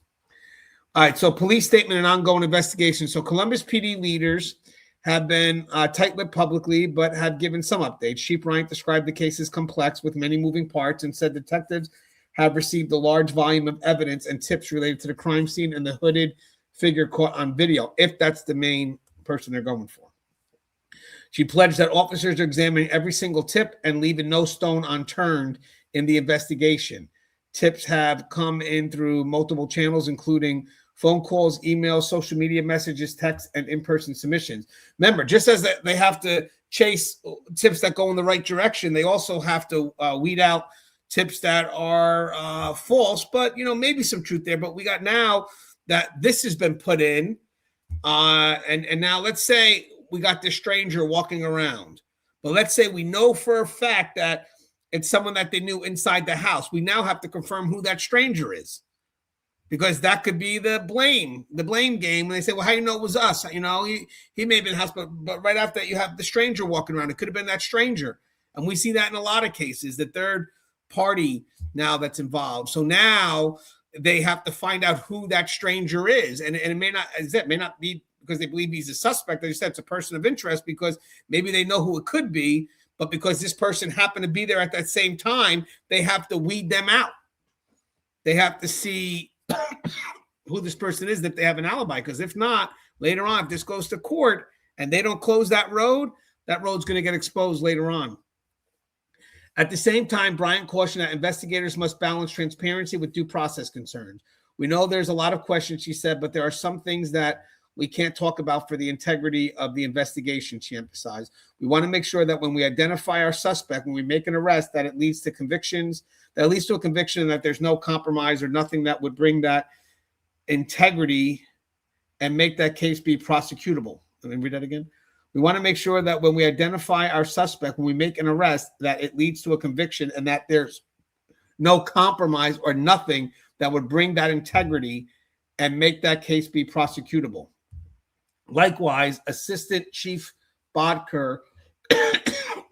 All right, so police statement and ongoing investigation. So Columbus PD leaders have been tight-lipped publicly, but have given some updates. Chief Bryant described the case as complex with many moving parts and said detectives have received a large volume of evidence and tips related to the crime scene and the hooded figure caught on video, if that's the main person they're going for. She pledged that officers are examining every single tip and leaving no stone unturned in the investigation. Tips have come in through multiple channels, including phone calls, emails, social media messages, texts, and in-person submissions. Remember, just as they have to chase tips that go in the right direction, they also have to weed out tips that are false, but, maybe some truth there. But we got now that this has been put in, and now let's say we got this stranger walking around, but let's say we know for a fact that it's someone that they knew inside the house. We now have to confirm who that stranger is, because that could be the blame game. When they say, well, how do you know it was us? He may have been in the house, but right after that, you have the stranger walking around. It could have been that stranger. And we see that in a lot of cases, the third party now that's involved. So now they have to find out who that stranger is. And it may not be because they believe he's a suspect. They said it's a person of interest because maybe they know who it could be, but because this person happened to be there at that same time, they have to weed them out. They have to see who this person is, if they have an alibi, because if not, later on, if this goes to court and they don't close that road's going to get exposed later on. At the same time, Bryant cautioned that investigators must balance transparency with due process concerns. We know there's a lot of questions, she said, but there are some things that we can't talk about for the integrity of the investigation, she emphasized. We want to make sure that when we identify our suspect, when we make an arrest, that it leads to convictions, that leads to a conviction, and that there's no compromise or nothing that would bring that integrity and make that case be prosecutable. Let me read that again. We want to make sure that when we identify our suspect, when we make an arrest, that it leads to a conviction and that there's no compromise or nothing that would bring that integrity and make that case be prosecutable. Likewise, Assistant Chief Bodker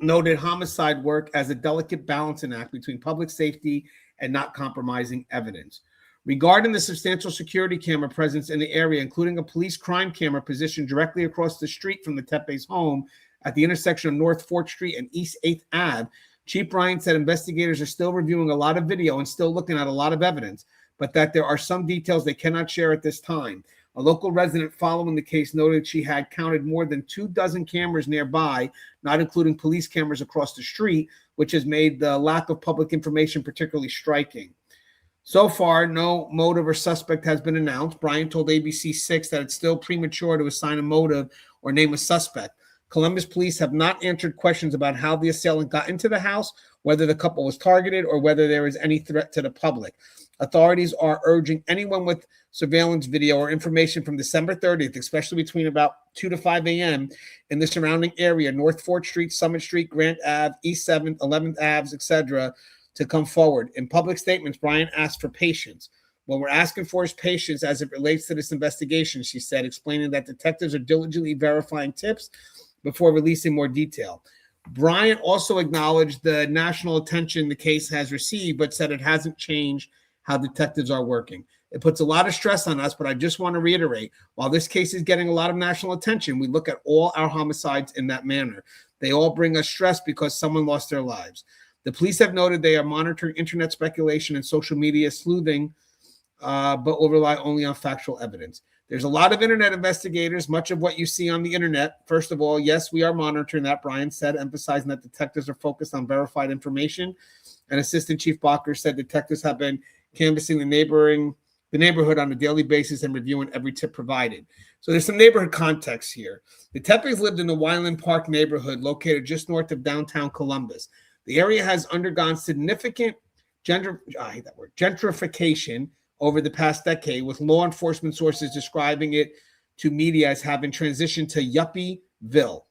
noted homicide work as a delicate balancing act between public safety and not compromising evidence. Regarding the substantial security camera presence in the area, including a police crime camera positioned directly across the street from the Tepe's home at the intersection of North 4th Street and East 8th Ave, Chief Bryant said investigators are still reviewing a lot of video and still looking at a lot of evidence, but that there are some details they cannot share at this time. A local resident following the case noted she had counted more than 24 cameras nearby, not including police cameras across the street, which has made the lack of public information particularly striking. So far, no motive or suspect has been announced. Bryant told ABC6 that it's still premature to assign a motive or name a suspect. Columbus police have not answered questions about how the assailant got into the house, whether the couple was targeted, or whether there is any threat to the public. Authorities are urging anyone with surveillance video or information from December 30th, especially between about 2 to 5 a.m. in the surrounding area, North 4th Street, Summit Street, Grant Ave, East 7th, 11th Ave, etc., to come forward. In public statements, Bryant asked for patience. What we're asking for is patience as it relates to this investigation, she said, explaining that detectives are diligently verifying tips before releasing more detail. Bryant also acknowledged the national attention the case has received, but said it hasn't changed how detectives are working. It puts a lot of stress on us, but I just want to reiterate, while this case is getting a lot of national attention, we look at all our homicides in that manner. They all bring us stress because someone lost their lives. The police have noted they are monitoring internet speculation and social media sleuthing, but will rely only on factual evidence. There's a lot of internet investigators, much of what you see on the internet. First of all, yes, we are monitoring that, Bryant said, emphasizing that detectives are focused on verified information. And Assistant Chief Bodker said detectives have been canvassing the neighborhood on a daily basis and reviewing every tip provided. So there's some neighborhood context here. The Tepes lived in the Wineland Park neighborhood located just north of downtown Columbus. The area has undergone significant gentrification over the past decade, with law enforcement sources describing it to media as having transitioned to Yuppieville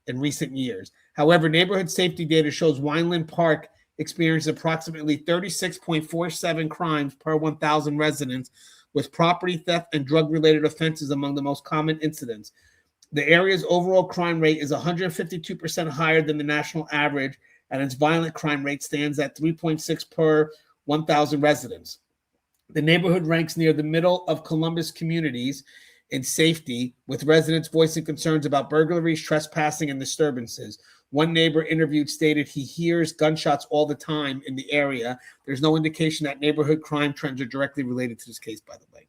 in recent years. However, neighborhood safety data shows Wineland Park experienced approximately 36.47 crimes per 1,000 residents, with property theft and drug-related offenses among the most common incidents. The area's overall crime rate is 152% higher than the national average, and its violent crime rate stands at 3.6 per 1,000 residents. The neighborhood ranks near the middle of Columbus communities in safety, with residents voicing concerns about burglaries, trespassing, and disturbances. One neighbor interviewed stated he hears gunshots all the time in the area. There's no indication that neighborhood crime trends are directly related to this case, by the way.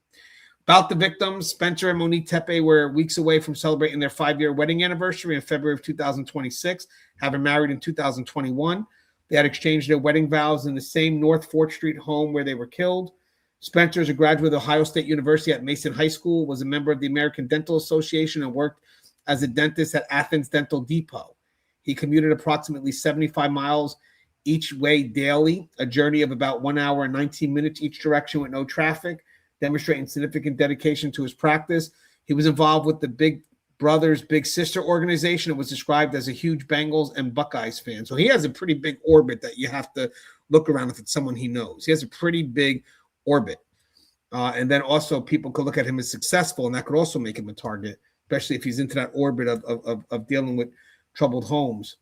About the victims, Spencer and Monique Tepe were weeks away from celebrating their 5-year wedding anniversary in February of 2026, having married in 2021. They had exchanged their wedding vows in the same North 4th Street home where they were killed. Spencer is a graduate of Ohio State University at Mason High School, was a member of the American Dental Association, and worked as a dentist at Athens Dental Depot. He commuted approximately 75 miles each way daily, a journey of about 1 hour and 19 minutes each direction with no traffic, demonstrating significant dedication to his practice. He was involved with the Big Brothers Big Sister organization and was described as a huge Bengals and Buckeyes fan. So he has a pretty big orbit that you have to look around if it's someone he knows. He has a pretty big orbit. And then also people could look at him as successful, and that could also make him a target, especially if he's into that orbit of dealing with troubled homes.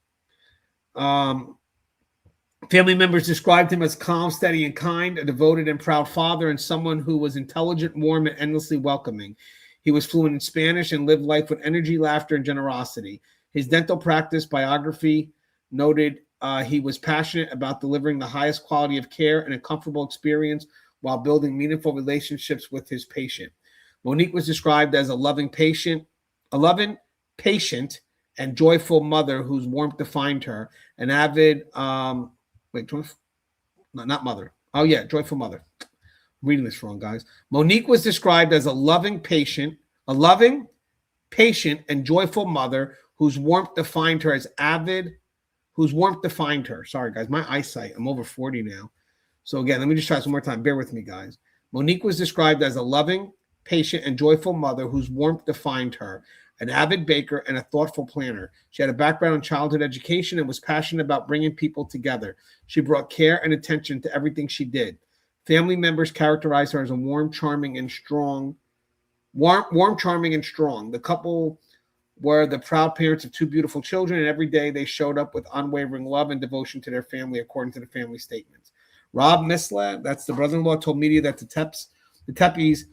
Family members described him as calm, steady, and kind, a devoted and proud father, and someone who was intelligent, warm, and endlessly welcoming. He was fluent in Spanish and lived life with energy, laughter, and generosity. His dental practice biography noted he was passionate about delivering the highest quality of care and a comfortable experience while building meaningful relationships with his patient. Monique was described as a loving, patient, and joyful mother whose warmth defined her. An avid, joyful mother. I'm reading this wrong, guys. Monique was described as a loving patient A loving, patient, and joyful mother whose warmth defined her as Sorry, guys, my eyesight. I'm over 40 now. So again, let me just try this one more time. Bear with me, guys. Monique was described as a loving, patient, and joyful mother whose warmth defined her, an avid baker and a thoughtful planner. She had a background in childhood education and was passionate about bringing people together. She brought care and attention to everything she did. Family members characterized her as a warm, charming, and strong. The couple were the proud parents of two beautiful children, and every day they showed up with unwavering love and devotion to their family, according to the family statements. Rob Misla, that's the brother-in-law, told media that the Tepes'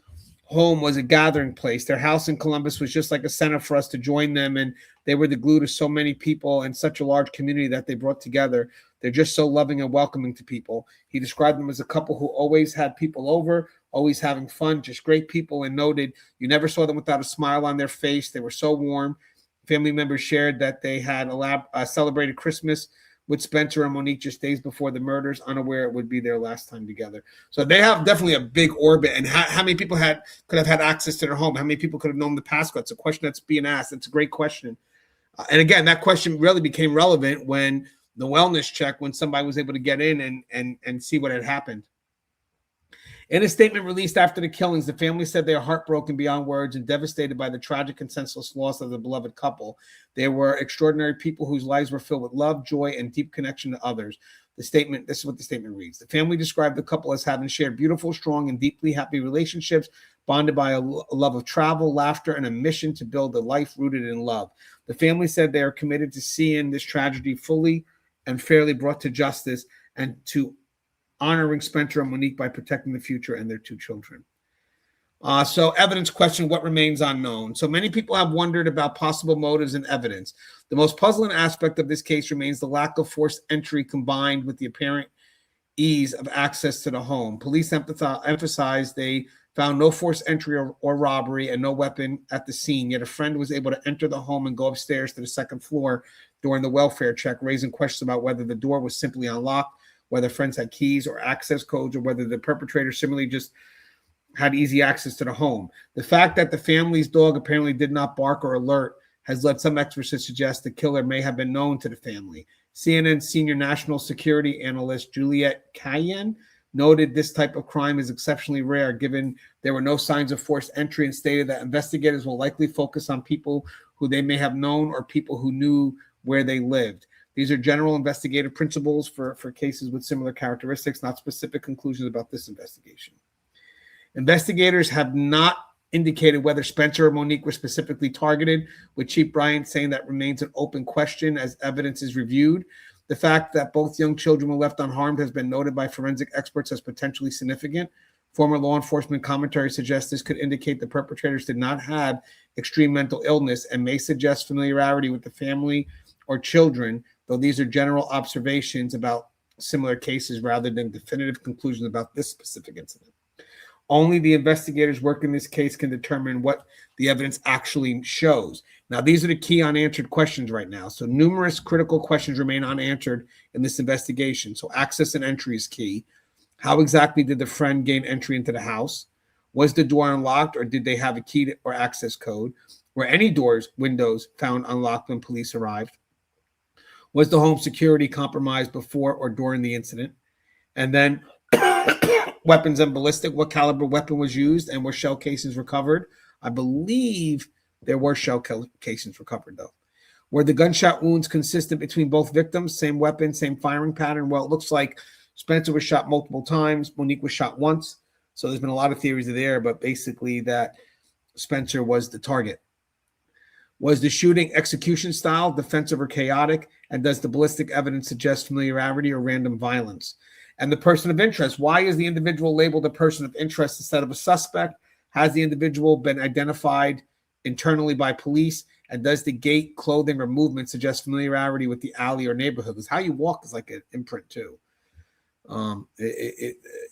home was a gathering place. Their house in Columbus was just like a center for us to join them, and they were the glue to so many people and such a large community that they brought together. They're just so loving and welcoming to people. He described them as a couple who always had people over, always having fun, just great people, and noted you never saw them without a smile on their face. They were so warm. Family members shared that they had celebrated Christmas with Spencer and Monique just days before the murders, unaware it would be their last time together. So they have definitely a big orbit. And how many people could have had access to their home? How many people could have known the passcode? It's a question that's being asked. It's a great question. And again, that question really became relevant when the wellness check, when somebody was able to get in and see what had happened. In a statement released after the killings, the family said they are heartbroken beyond words and devastated by the tragic and senseless loss of the beloved couple. They were extraordinary people whose lives were filled with love, joy, and deep connection to others. This is what the statement reads. The family described the couple as having shared beautiful, strong, and deeply happy relationships, bonded by a love of travel, laughter, and a mission to build a life rooted in love. The family said they are committed to seeing this tragedy fully and fairly brought to justice and to honoring Spencer and Monique by protecting the future and their two children. So evidence question, what remains unknown? So many people have wondered about possible motives and evidence. The most puzzling aspect of this case remains the lack of forced entry combined with the apparent ease of access to the home. Police emphasized they found no forced entry or robbery and no weapon at the scene, yet a friend was able to enter the home and go upstairs to the second floor during the welfare check, raising questions about whether the door was simply unlocked, whether friends had keys or access codes, or whether the perpetrator similarly just had easy access to the home. The fact that the family's dog apparently did not bark or alert has led some experts to suggest the killer may have been known to the family. CNN senior national security analyst Juliette Cayenne noted this type of crime is exceptionally rare, given there were no signs of forced entry, and stated that investigators will likely focus on people who they may have known or people who knew where they lived. These are general investigative principles for cases with similar characteristics, not specific conclusions about this investigation. Investigators have not indicated whether Spencer or Monique were specifically targeted, with Chief Bryant saying that remains an open question as evidence is reviewed. The fact that both young children were left unharmed has been noted by forensic experts as potentially significant. Former law enforcement commentary suggests this could indicate the perpetrators did not have extreme mental illness and may suggest familiarity with the family or children, though these are general observations about similar cases rather than definitive conclusions about this specific incident. Only the investigators working this case can determine what the evidence actually shows. Now, these are the key unanswered questions right now. So numerous critical questions remain unanswered in this investigation. So access and entry is key. How exactly did the friend gain entry into the house? Was the door unlocked, or did they have a key or access code? Were any windows found unlocked when police arrived? Was the home security compromised before or during the incident? And then weapons and ballistic, what caliber weapon was used, and were shell casings recovered? I believe there were shell casings recovered, though. Were the gunshot wounds consistent between both victims? Same weapon, same firing pattern? Well, it looks like Spencer was shot multiple times. Monique was shot once. So there's been a lot of theories there, but basically that Spencer was the target. Was the shooting execution style defensive or chaotic? And does the ballistic evidence suggest familiarity or random violence? And the person of interest. Why is the individual labeled a person of interest instead of a suspect? Has the individual been identified internally by police? And does the gait, clothing, or movement suggest familiarity with the alley or neighborhood? Because how you walk is like an imprint too.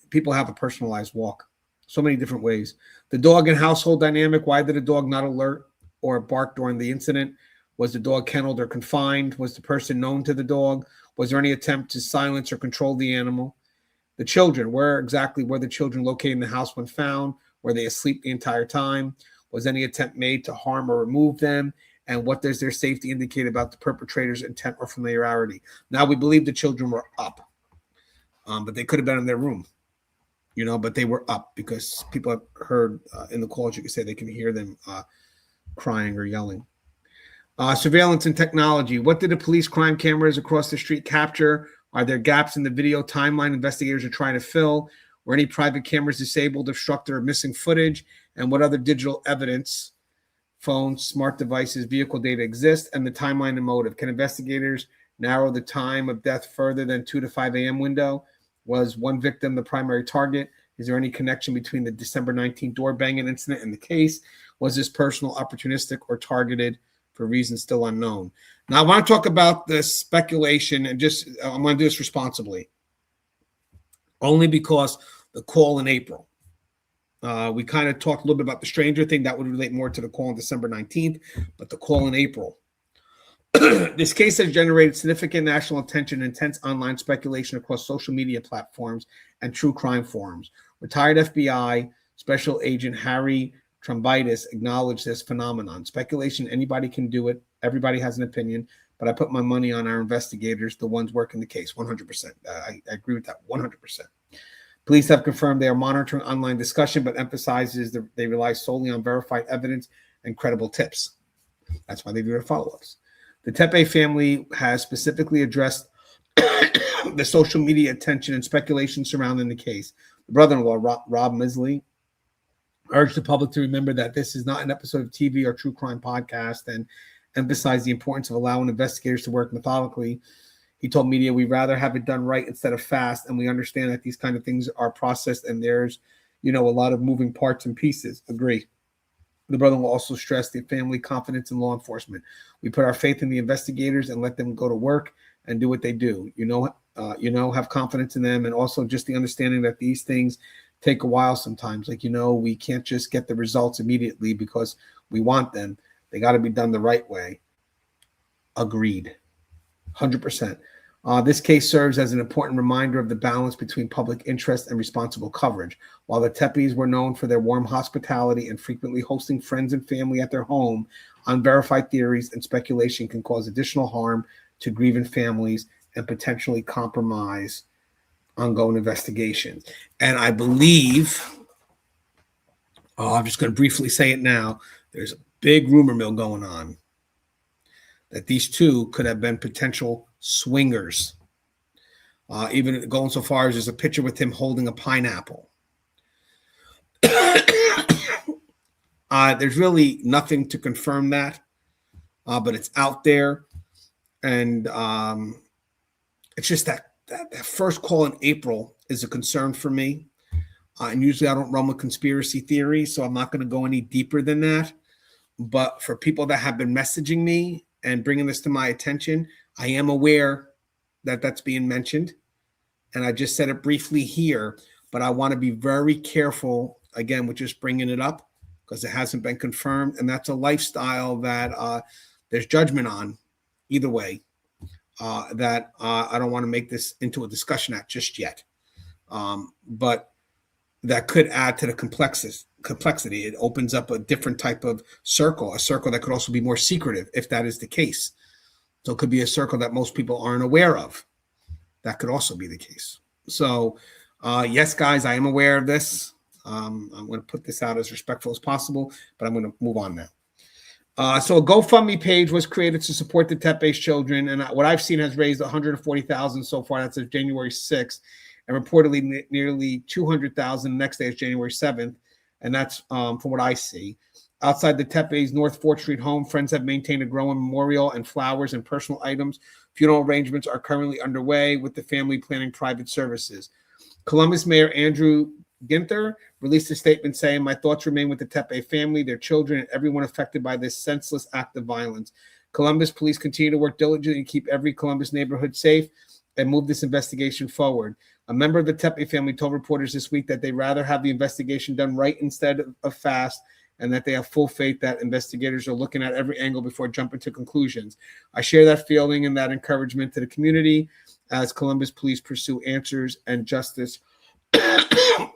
People have a personalized walk. So many different ways. The dog and household dynamic. Why did the dog not alert or bark during the incident? Was the dog kenneled or confined? Was the person known to the dog? Was there any attempt to silence or control the animal? The children, where exactly were the children located in the house when found? Were they asleep the entire time? Was any attempt made to harm or remove them? And what does their safety indicate about the perpetrator's intent or familiarity? Now, we believe the children were up, but they could have been in their room, but they were up because people have heard in the calls, you can say they can hear them crying or yelling. Surveillance and technology. What did the police crime cameras across the street capture? Are there gaps in the video timeline investigators are trying to fill? Were any private cameras disabled, obstructed, or missing footage? And what other digital evidence, phones, smart devices, vehicle data exist? And the timeline and motive. Can investigators narrow the time of death further than 2 to 5 a.m. window? Was one victim the primary target? Is there any connection between the December 19th door banging incident and the case? Was this personal, opportunistic, or targeted for reasons still unknown? Now, I want to talk about the speculation, and I'm going to do this responsibly. Only because the call in April. We kind of talked a little bit about the stranger thing. That would relate more to the call on December 19th, but the call in April. This case has generated significant national attention and intense online speculation across social media platforms and true crime forums. Retired FBI Special Agent Harry Trombitis acknowledged this phenomenon. Speculation, anybody can do it. Everybody has an opinion, but I put my money on our investigators, the ones working the case, 100%. I agree with that, 100%. Police have confirmed they are monitoring online discussion, but emphasizes that they rely solely on verified evidence and credible tips. That's why they do their follow-ups. The Tepe family has specifically addressed the social media attention and speculation surrounding the case. The brother-in-law, Rob Misley, urged the public to remember that this is not an episode of TV or true crime podcast, and emphasized the importance of allowing investigators to work methodically. He told media, "We rather have it done right instead of fast, and we understand that these kind of things are processed and there's, a lot of moving parts and pieces." Agree. The brother-in-law also stressed the family confidence in law enforcement. "We put our faith in the investigators and let them go to work and do what they do. Have confidence in them, and also just the understanding that these things take a while sometimes. We can't just get the results immediately because we want them. They got to be done the right way." Agreed. 100%. This case serves as an important reminder of the balance between public interest and responsible coverage. While the Tepes were known for their warm hospitality and frequently hosting friends and family at their home, unverified theories and speculation can cause additional harm to grieving families and potentially compromise ongoing investigations. And I believe, I'm just going to briefly say it now, there's a big rumor mill going on that these two could have been potential swingers. Even going so far as there's a picture with him holding a pineapple. There's really nothing to confirm that, but it's out there. And it's just that first call in April is a concern for me. And usually I don't run with conspiracy theories, so I'm not going to go any deeper than that. But for people that have been messaging me and bringing this to my attention, I am aware that that's being mentioned. And I just said it briefly here, but I want to be very careful, again, with just bringing it up because it hasn't been confirmed. And that's a lifestyle that there's judgment on either way, that I don't want to make this into a discussion at just yet. But that could add to the complexity. It opens up a different type of circle, a circle that could also be more secretive if that is the case. So it could be a circle that most people aren't aware of. That could also be the case. So yes, guys, I am aware of this. I'm going to put this out as respectful as possible, but I'm going to move on now. So a GoFundMe page was created to support the Tepe's children, and what I've seen has raised $140,000 so far. That's January 6th, and reportedly nearly $200,000 the next day is January 7th, and that's from what I see. Outside the Tepe's North 4th Street home, friends have maintained a growing memorial and flowers and personal items. Funeral arrangements are currently underway, with the family planning private services. Columbus Mayor Andrew Ginther released a statement saying, "My thoughts remain with the Tepe family, their children, and everyone affected by this senseless act of violence. Columbus police continue to work diligently to keep every Columbus neighborhood safe and move this investigation forward." A member of the Tepe family told reporters this week that they'd rather have the investigation done right instead of fast, and that they have full faith that investigators are looking at every angle before jumping to conclusions. "I share that feeling and that encouragement to the community as Columbus police pursue answers and justice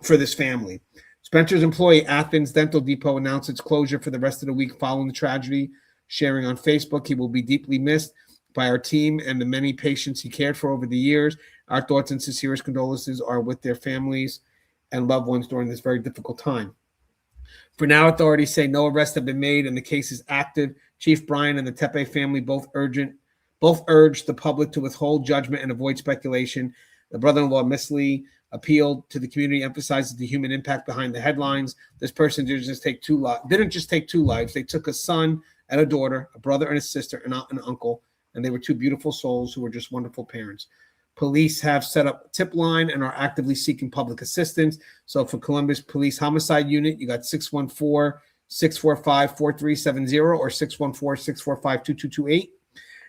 for this family." Spencer's employee, Athens Dental Depot, announced its closure for the rest of the week following the tragedy, sharing on Facebook, "He will be deeply missed by our team and the many patients he cared for over the years. Our thoughts and sincerest condolences are with their families and loved ones during this very difficult time." For now, authorities say no arrests have been made and the case is active. Chief Bryan and the Tepe family both urged the public to withhold judgment and avoid speculation. The brother-in-law, Miss Lee, appealed to the community, emphasizes the human impact behind the headlines. This person didn't just take two lives. They took a son and a daughter, a brother and a sister, an aunt and an uncle, and they were two beautiful souls who were just wonderful parents. Police have set up a tip line and are actively seeking public assistance. So for Columbus Police Homicide Unit, you got 614-645-4370 or 614-645-2228.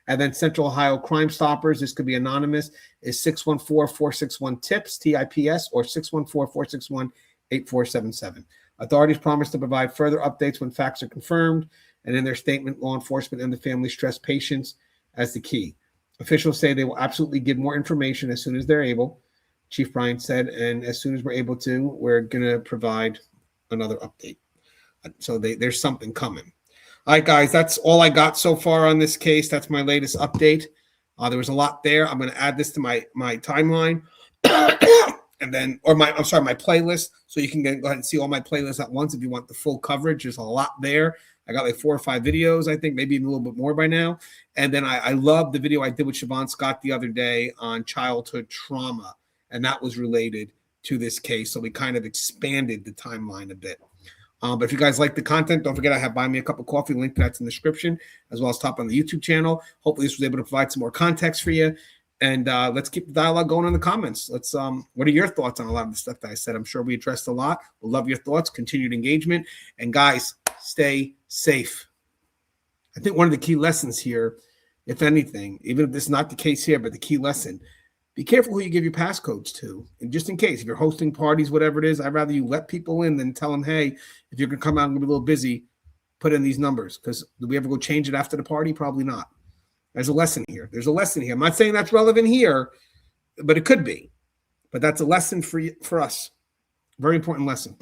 And then Central Ohio Crime Stoppers, this could be anonymous, is 614-461-TIPS, TIPS, or 614-461-8477. Authorities promise to provide further updates when facts are confirmed. And in their statement, law enforcement and the family stress patience as the key. Officials say they will absolutely give more information as soon as they're able, Chief Bryan said, and as soon as we're able to, we're going to provide another update. So there's something coming. All right, guys, that's all I got so far on this case. That's my latest update. There was a lot there. I'm going to add this to my timeline and then, my playlist. So you can go ahead and see all my playlists at once if you want the full coverage. There's a lot there. I got like 4 or 5 videos, I think, maybe even a little bit more by now. And then I love the video I did with Siobhan Scott the other day on childhood trauma. And that was related to this case. So we kind of expanded the timeline a bit. But if you guys like the content, don't forget I have Buy Me a Cup of Coffee. Link to that's in the description, as well as top on the YouTube channel. Hopefully this was able to provide some more context for you. And let's keep the dialogue going in the comments. What are your thoughts on a lot of the stuff that I said? I'm sure we addressed a lot. We'll love your thoughts, continued engagement. And guys, stay safe. I think one of the key lessons here, if anything, even if this is not the case here, but the key lesson, be careful who you give your passcodes to. And just in case, if you're hosting parties, whatever it is, I'd rather you let people in than tell them, hey, if you're going to come out and be a little busy, put in these numbers. Because do we ever go change it after the party? Probably not. There's a lesson here. I'm not saying that's relevant here, but it could be. But that's a lesson for us. Very important lesson.